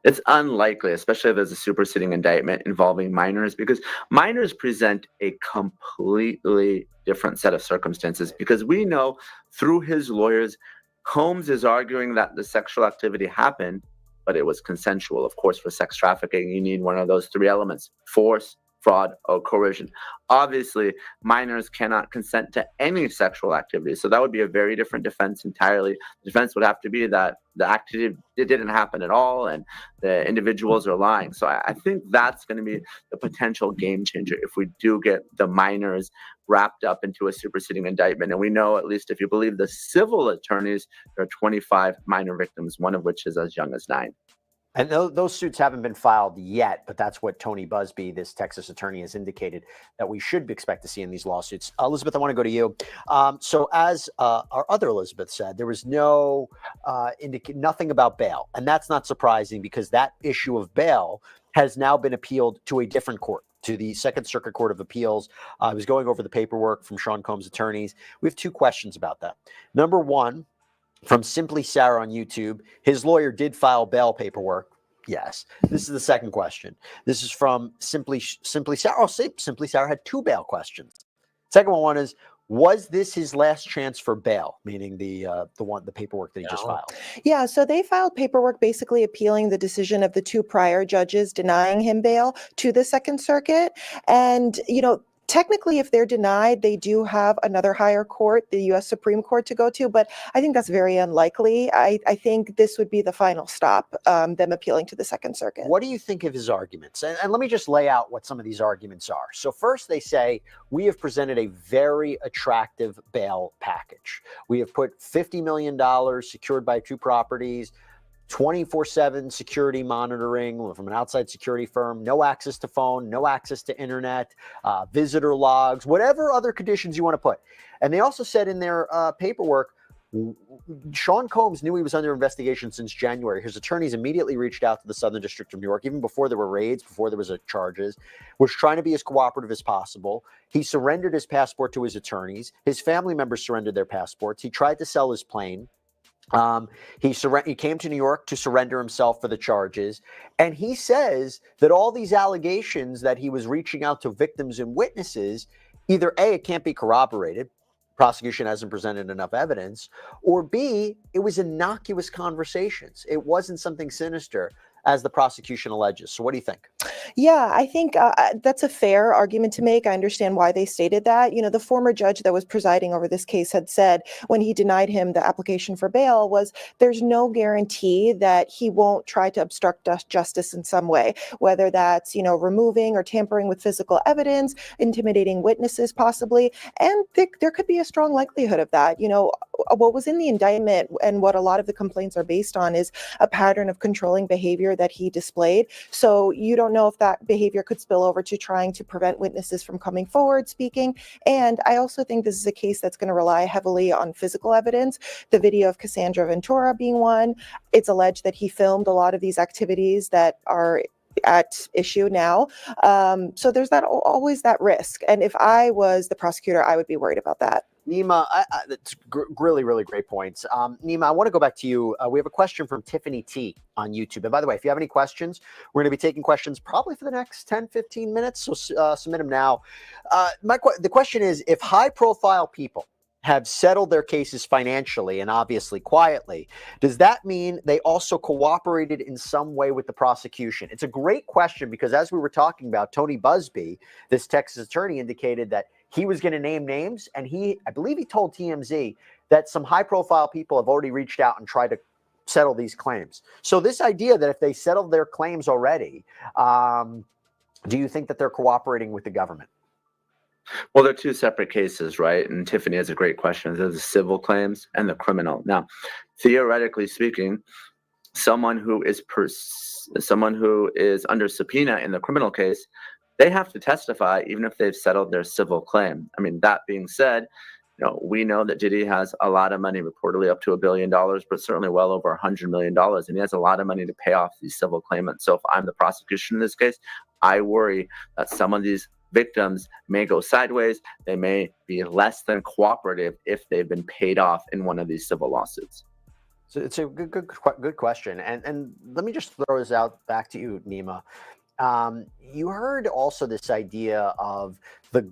It's unlikely, especially if there's a superseding indictment involving minors, because minors present a completely different set of circumstances. Because we know through his lawyers, Combs is arguing that the sexual activity happened, but it was consensual. Of course, for sex trafficking, you need one of those 3 elements: force, fraud, or coercion. Obviously, minors cannot consent to any sexual activity. So that would be a very different defense entirely. The defense would have to be that the activity didn't happen at all and the individuals are lying. So I think that's going to be the potential game changer if we do get the minors wrapped up into a superseding indictment. And we know, at least if you believe the civil attorneys, there are 25 minor victims, one of which is as young as 9. And those suits haven't been filed yet, but that's what Tony Busby, this Texas attorney, has indicated that we should expect to see in these lawsuits. Elizabeth, I want to go to you. So as our other Elizabeth said, there was nothing about bail. And that's not surprising, because that issue of bail has now been appealed to a different court, to the Second Circuit Court of Appeals. I was going over the paperwork from Sean Combs' attorneys. We have 2 questions about that. Number one, from Simply Sarah on YouTube, his lawyer did file bail paperwork Yes. This is the second question. This is from Simply Sour. Oh, Simply Sour had 2 bail questions. Second one is, was this his last chance for bail? Meaning the paperwork that he just filed. Yeah, so they filed paperwork basically appealing the decision of the 2 prior judges denying him bail to the Second Circuit. And, technically, if they're denied, they do have another higher court, the U.S. Supreme Court, to go to, but I think that's very unlikely. I think this would be the final stop, them appealing to the Second Circuit. What do you think of his arguments? And let me just lay out what some of these arguments are. So first, they say, we have presented a very attractive bail package. We have put $50 million secured by 2 properties, 24/7 security monitoring from an outside security firm, no access to phone, no access to internet, visitor logs, whatever other conditions you want to put. And they also said in their paperwork, Sean Combs knew he was under investigation since January. His attorneys immediately reached out to the Southern District of New York, even before there were raids, before there was charges, was trying to be as cooperative as possible. He surrendered his passport to his attorneys. His family members surrendered their passports. He tried to sell his plane. He came to New York to surrender himself for the charges. And he says that all these allegations that he was reaching out to victims and witnesses, either A, it can't be corroborated, prosecution hasn't presented enough evidence, or B, it was innocuous conversations. It wasn't something sinister, as the prosecution alleges. So what do you think? Yeah, I think that's a fair argument to make. I understand why they stated that. The former judge that was presiding over this case had said when he denied him the application for bail was there's no guarantee that he won't try to obstruct justice in some way, whether that's, removing or tampering with physical evidence, intimidating witnesses possibly. And there could be a strong likelihood of that. What was in the indictment and what a lot of the complaints are based on is a pattern of controlling behavior that he displayed. So you don't know if that behavior could spill over to trying to prevent witnesses from coming forward speaking. And I also think this is a case that's going to rely heavily on physical evidence. The video of Cassandra Ventura being one. It's alleged that he filmed a lot of these activities that are at issue now. So there's always that risk. And if I was the prosecutor, I would be worried about that. Nima, that's really, really great points. Nima, I want to go back to you. We have a question from Tiffany T on YouTube. And by the way, if you have any questions, we're going to be taking questions probably for the next 10, 15 minutes. So submit them now. The question is, if high-profile people have settled their cases financially and obviously quietly, does that mean they also cooperated in some way with the prosecution? It's a great question because as we were talking about, Tony Busby, this Texas attorney, indicated that he was going to name names, and I believe he told TMZ that some high-profile people have already reached out and tried to settle these claims. So this idea that if they settled their claims already, do you think that they're cooperating with the government? Well, they're 2 separate cases, right? And Tiffany has a great question. There's the civil claims and the criminal. Now, theoretically speaking, someone who is under subpoena in the criminal case, they have to testify even if they've settled their civil claim. I mean, that being said, we know that Diddy has a lot of money, reportedly up to $1 billion, but certainly well over $100 million. And he has a lot of money to pay off these civil claimants. So if I'm the prosecution in this case, I worry that some of these victims may go sideways. They may be less than cooperative if they've been paid off in one of these civil lawsuits. So it's a good question. And let me just throw this out back to you, Nima. You heard also this idea of the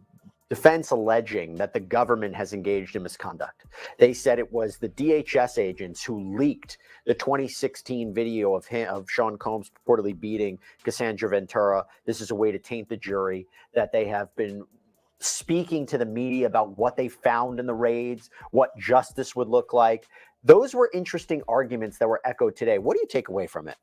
defense alleging that the government has engaged in misconduct. They said it was the DHS agents who leaked the 2016 video of Sean Combs purportedly beating Cassandra Ventura. This is a way to taint the jury, that they have been speaking to the media about what they found in the raids, what justice would look like. Those were interesting arguments that were echoed today. What do you take away from it?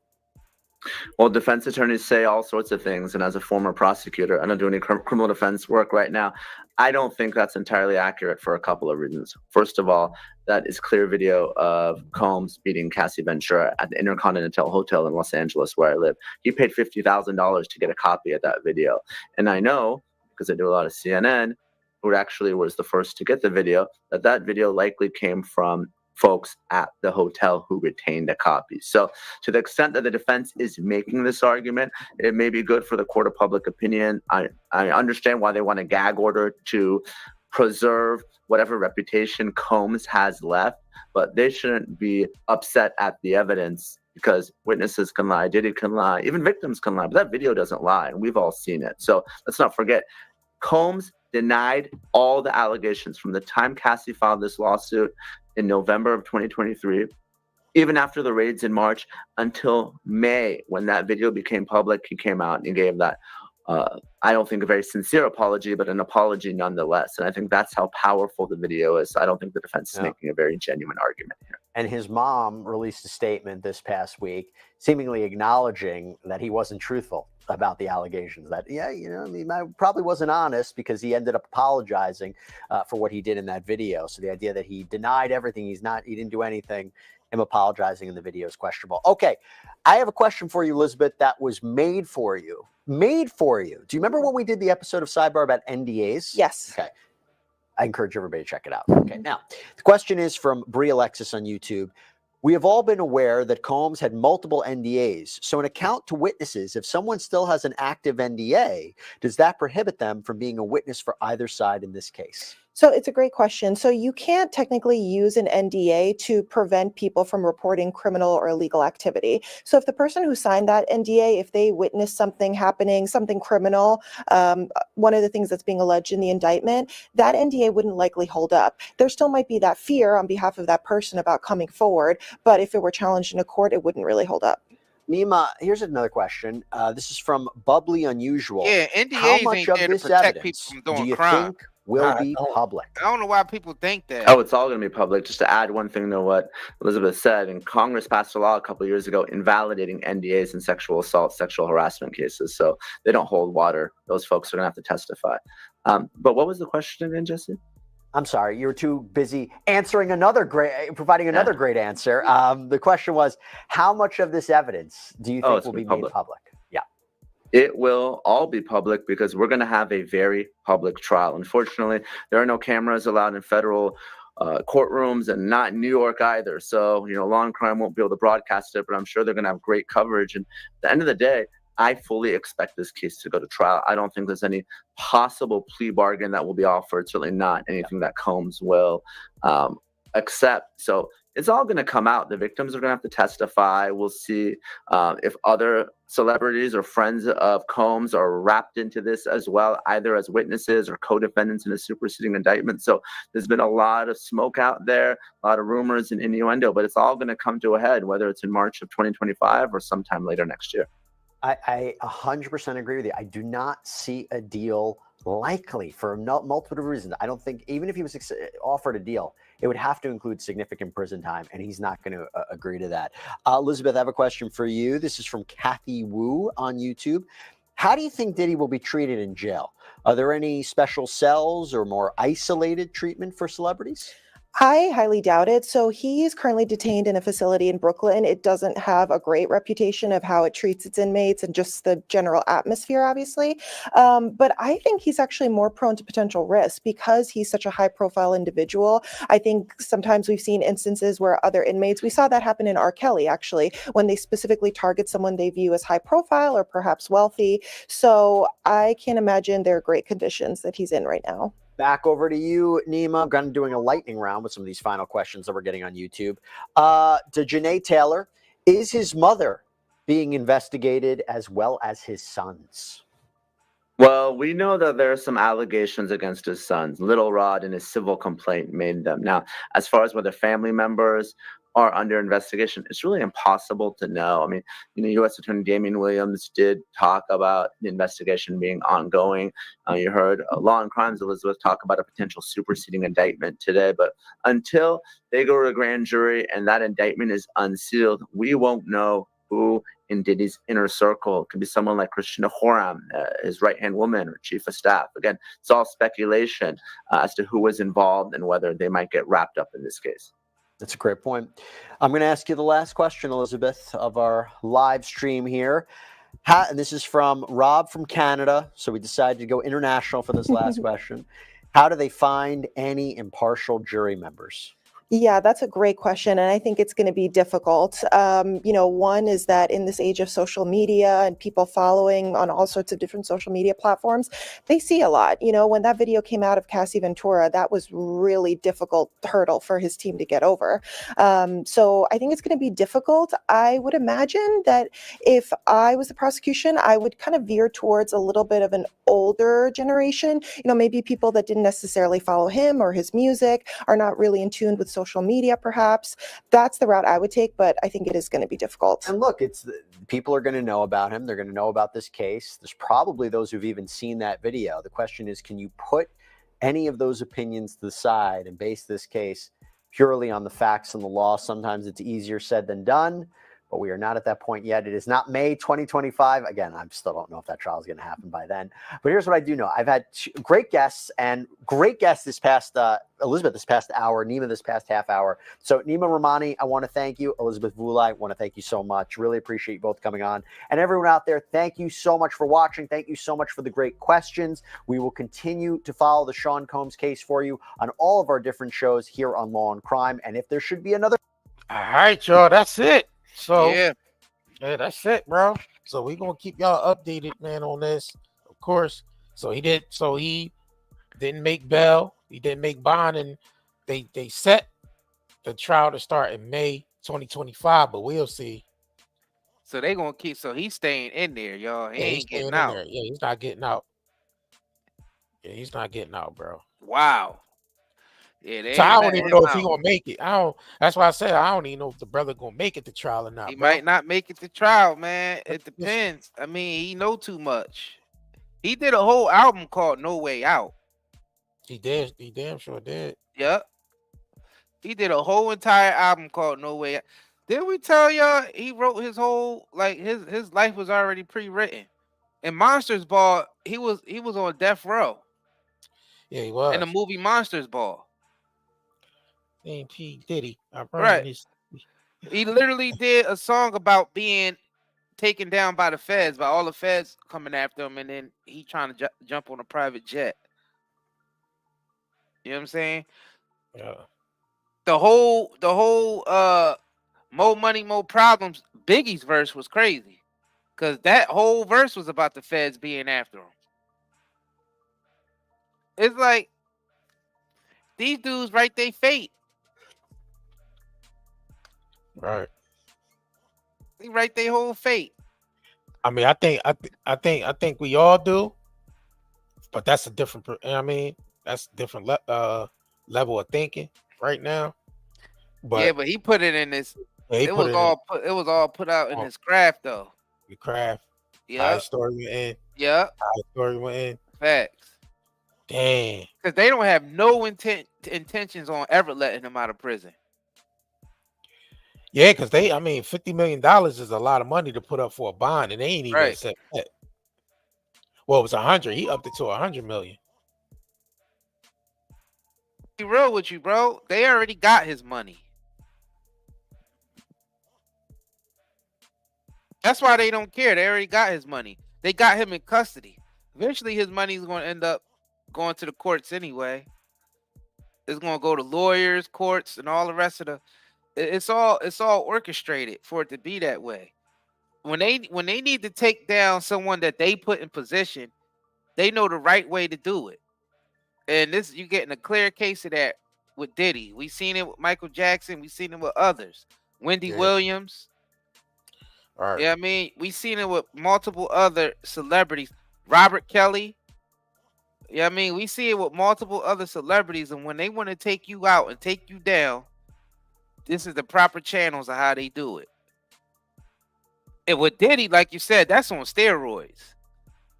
Well, defense attorneys say all sorts of things. And as a former prosecutor, I don't do any criminal defense work right now. I don't think that's entirely accurate for a couple of reasons. First of all, that is clear video of Combs beating Cassie Ventura at the Intercontinental Hotel in Los Angeles, where I live. He paid $50,000 to get a copy of that video. And I know, because I do a lot of CNN, who actually was the first to get the video, that video likely came from folks at the hotel who retained a copy. So to the extent that the defense is making this argument, it may be good for the court of public opinion. I understand why they want a gag order to preserve whatever reputation Combs has left, but they shouldn't be upset at the evidence because witnesses can lie, Diddy can lie, even victims can lie, but that video doesn't lie, and we've all seen it. So let's not forget, Combs denied all the allegations from the time Cassie filed this lawsuit in November of 2023, even after the raids in March, until May, when that video became public. He came out and he gave that, I don't think a very sincere apology, but an apology nonetheless. And I think that's how powerful the video is. I don't think the defense is making a very genuine argument here. And his mom released a statement this past week, seemingly acknowledging that he wasn't truthful about the allegations. That, yeah, you know, he probably wasn't honest, because he ended up apologizing for what he did in that video. So the idea that he denied everything, he didn't do anything, him apologizing in the video is questionable. Okay, I have a question for you, Elizabeth, that was made for you. Made for you. Do you remember when we did the episode of Sidebar about NDAs? Yes. Okay. I encourage everybody to check it out. Okay, now, the question is from Brie Alexis on YouTube. We have all been aware that Combs had multiple NDAs. So an account to witnesses, if someone still has an active NDA, does that prohibit them from being a witness for either side in this case? So it's a great question. So you can't technically use an NDA to prevent people from reporting criminal or illegal activity. So if the person who signed that NDA, if they witnessed something happening, something criminal, one of the things that's being alleged in the indictment, that NDA wouldn't likely hold up. There still might be that fear on behalf of that person about coming forward, but if it were challenged in a court, it wouldn't really hold up. Nima, here's another question. This is from Bubbly Unusual. Yeah, NDAs How much ain't of there to this protect evidence people from doing do you crime. think will be public? I don't know why people think that. Oh, it's all going to be public. Just to add one thing to what Elizabeth said, and Congress passed a law a couple of years ago invalidating NDAs in sexual assault, sexual harassment cases. So they don't hold water. Those folks are going to have to testify. But what was the question again, Jesse? I'm sorry, you were too busy providing another great answer. The question was, how much of this evidence do you think will be made public? Yeah. It will all be public, because we're going to have a very public trial. Unfortunately, there are no cameras allowed in federal courtrooms, and not in New York either. So, you know, Law and Crime won't be able to broadcast it, but I'm sure they're going to have great coverage. And at the end of the day, I fully expect this case to go to trial. I don't think there's any possible plea bargain that will be offered. Certainly not anything that Combs will accept. So it's all going to come out. The victims are going to have to testify. We'll see if other celebrities or friends of Combs are wrapped into this as well, either as witnesses or co-defendants in a superseding indictment. So there's been a lot of smoke out there, a lot of rumors and innuendo, but it's all going to come to a head, whether it's in March of 2025 or sometime later next year. I 100% agree with you. I do not see a deal likely for multiple reasons. I don't think, even if he was offered a deal, it would have to include significant prison time, and he's not going to agree to that. Elizabeth, I have a question for you. This is from Kathy Wu on YouTube. How do you think Diddy will be treated in jail? Are there any special cells or more isolated treatment for celebrities? I highly doubt it. So he is currently detained in a facility in Brooklyn. It doesn't have a great reputation of how it treats its inmates and just the general atmosphere, obviously. But I think he's actually more prone to potential risk because he's such a high profile individual. I think sometimes we've seen instances where other inmates, we saw that happen in R. Kelly, actually, when they specifically target someone they view as high profile or perhaps wealthy. So I can't imagine there are great conditions that he's in right now. Back over to you, Nima. I'm going to doing a lightning round with some of these final questions that we're getting on YouTube. To Janae Taylor, is his mother being investigated as well as his sons? Well, we know that there are some allegations against his sons. Little Rod in his civil complaint made them. Now, as far as whether family members are under investigation, it's really impossible to know. I mean, you know, U.S. Attorney Damian Williams did talk about the investigation being ongoing. You heard Law and Crimes Elizabeth talk about a potential superseding indictment today. But until they go to a grand jury and that indictment is unsealed, we won't know who in Diddy's inner circle. It could be someone like Christina Horam, his right-hand woman or chief of staff. Again, it's all speculation as to who was involved and whether they might get wrapped up in this case. That's a great point. I'm going to ask you the last question, Elizabeth, of our live stream here. And this is from Rob from Canada. So we decided to go international for this last question. How do they find any impartial jury members? Yeah, that's a great question. And I think it's going to be difficult. One is that in this age of social media and people following on all sorts of different social media platforms, they see a lot. When that video came out of Cassie Ventura, that was really difficult hurdle for his team to get over. So I think it's going to be difficult. I would imagine that if I was the prosecution, I would kind of veer towards a little bit of an older generation, maybe people that didn't necessarily follow him or his music, are not really in tune with social media, perhaps. That's the route I would take, but I think it is going to be difficult. And look, people are going to know about him. They're going to know about this case. There's probably those who've even seen that video. The question is, can you put any of those opinions to the side and base this case purely on the facts and the law? Sometimes it's easier said than done, but we are not at that point yet. It is not May 2025. Again, I still don't know if that trial is going to happen by then. But here's what I do know. I've had great guests this past, Elizabeth this past hour, Nima this past half hour. So Nima Rahmani, I want to thank you. Elizabeth Vulai, I want to thank you so much. Really appreciate you both coming on. And everyone out there, thank you so much for watching. Thank you so much for the great questions. We will continue to follow the Sean Combs case for you on all of our different shows here on Law and Crime. And if there should be another... All right, y'all, that's it. So yeah, that's it, bro. So we gonna keep y'all updated, man, on this, of course. So he didn't make bail, he didn't make bond, and they set the trial to start in May 2025, but we'll see. So they gonna keep. So he's staying in there, y'all. He ain't getting out. Yeah, he's not getting out. Yeah, he's not getting out, bro. Wow. Yeah, they So I ain't don't letting even him know if he out. gonna make it. That's why I said I don't even know if the brother gonna make it to trial or not. He bro. might not make it to trial, man. It depends. I mean, he know too much. He did a whole album called No Way Out. He did. He damn sure did. Yep. He did a whole entire album called No Way Out. Didn't we tell y'all he wrote his whole, like, his life was already pre-written? In Monsters Ball, he was on death row. Yeah, he was. In the movie Monsters Ball. Ain't P. Diddy. Right. He literally did a song about being taken down by the feds, by all the feds coming after him, and then he trying to jump on a private jet. You know what I'm saying? Yeah. The whole More Money, More Problems, Biggie's verse was crazy. Because that whole verse was about the feds being after him. It's like these dudes write their fate. Right. They write their whole fate. I mean, I think we all do, but that's a different. I mean, that's a different level of thinking right now. But yeah, but he put it in this. Yeah, it was all put out in his craft though. The craft. Yeah. How his story went in. Yeah. How his story went in. Facts. Damn. Because they don't have no intentions on ever letting him out of prison. Yeah, because $50 million is a lot of money to put up for a bond, and they ain't even accept that. Well, it was 100. He upped it to 100 million. Be real with you, bro. They already got his money. That's why they don't care. They already got his money. They got him in custody. Eventually, his money is going to end up going to the courts anyway. It's going to go to lawyers, courts, and all the rest of the. It's all orchestrated for it to be that way. When they need to take down someone that they put in position, they know the right way to do it. And this, you getting a clear case of that with Diddy. We seen it with Michael Jackson. We seen it with others. Wendy Williams. All right. Yeah, I mean, we seen it with multiple other celebrities. Robert Kelly. Yeah, I mean, we see it with multiple other celebrities, and when they want to take you out and take you down, this is the proper channels of how they do it. And with Diddy, like you said, that's on steroids.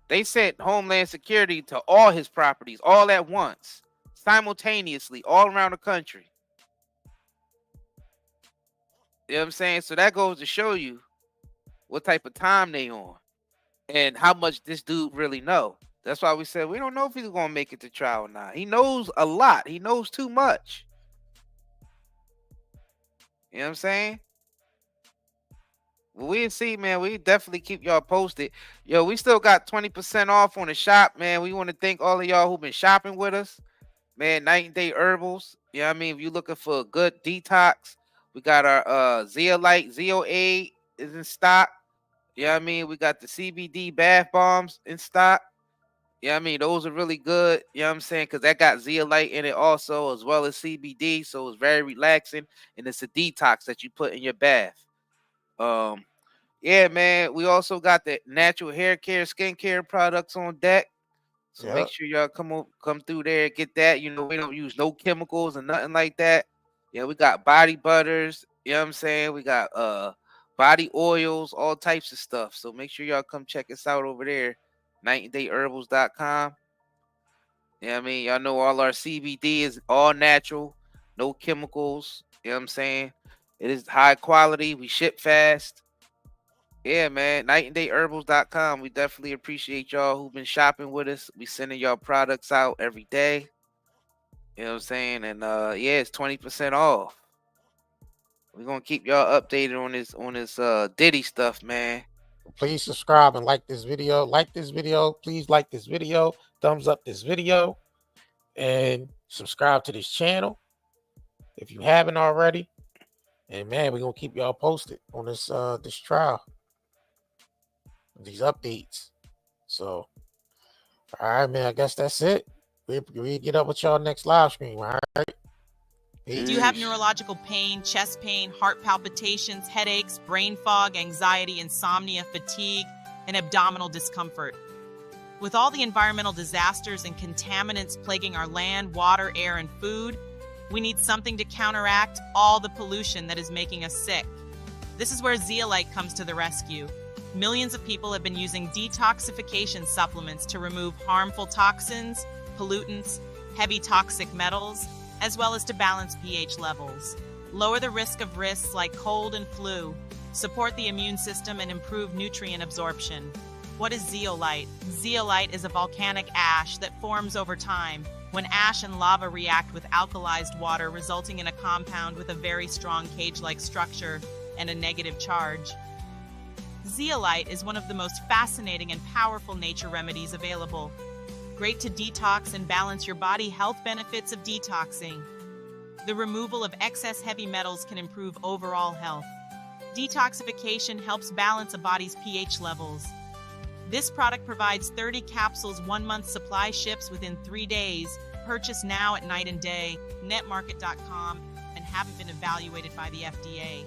They sent Homeland Security to all his properties all at once, simultaneously, all around the country. You know what I'm saying? So that goes to show you what type of time they on and how much this dude really know. That's why we said we don't know if he's going to make it to trial or not. He knows a lot. He knows too much. You know what I'm saying? Well, we'll see, man. We definitely keep y'all posted. Yo, we still got 20% off on the shop, man. We want to thank all of y'all who've been shopping with us. man, Night and Day Herbals. You know what I mean? If you're looking for a good detox, we got our Zeolite, Zeoaid is in stock. You know what I mean? We got the CBD bath bombs in stock. You know what I mean? Those are really good. You know what I'm saying? Because that got zeolite in it also, as well as CBD. So it's very relaxing. And it's a detox that you put in your bath. Yeah, man. We also got the natural hair care, skincare products on deck. So make sure y'all come through there and get that. You know, we don't use no chemicals or nothing like that. Yeah, we got body butters. You know what I'm saying? We got body oils, all types of stuff. So make sure y'all come check us out over there. nightandayherbals.com. You know what I mean? Y'all know all our CBD is all natural, no chemicals. You know what I'm saying? It is high quality. We ship fast. Yeah, man. nightandayherbals.com. We definitely appreciate y'all who've been shopping with us. We sending y'all products out every day. You know what I'm saying? And yeah, it's 20% off. We're gonna keep y'all updated on this Diddy stuff, man. Please subscribe and like this video. Like this video. Please like this video. Thumbs up this video. And subscribe to this channel if you haven't already. And man, we're gonna keep y'all posted on this this trial, these updates. So all right, man, I guess that's it. We get up with y'all next live stream. All right. Do you have neurological pain, chest pain, heart palpitations, headaches, brain fog, anxiety, insomnia, fatigue, and abdominal discomfort? With all the environmental disasters and contaminants plaguing our land, water, air, and food, we need something to counteract all the pollution that is making us sick. This is where Zeolite comes to the rescue. Millions of people have been using detoxification supplements to remove harmful toxins, pollutants, heavy toxic metals, as well as to balance pH levels. Lower the risk of risks like cold and flu, support the immune system, and improve nutrient absorption. What is zeolite? Zeolite is a volcanic ash that forms over time when ash and lava react with alkalized water, resulting in a compound with a very strong cage-like structure and a negative charge. Zeolite is one of the most fascinating and powerful nature remedies available. Great to detox and balance your body. Health benefits of detoxing. The removal of excess heavy metals can improve overall health. Detoxification helps balance a body's pH levels. This product provides 30 capsules, 1 month supply, ships within 3 days. Purchase now at Night and Day, netmarket.com, and haven't been evaluated by the FDA.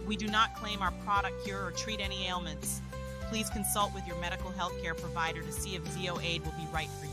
We do not claim our product cure or treat any ailments. Please consult with your medical health care provider to see if Zeoaid will be right for you.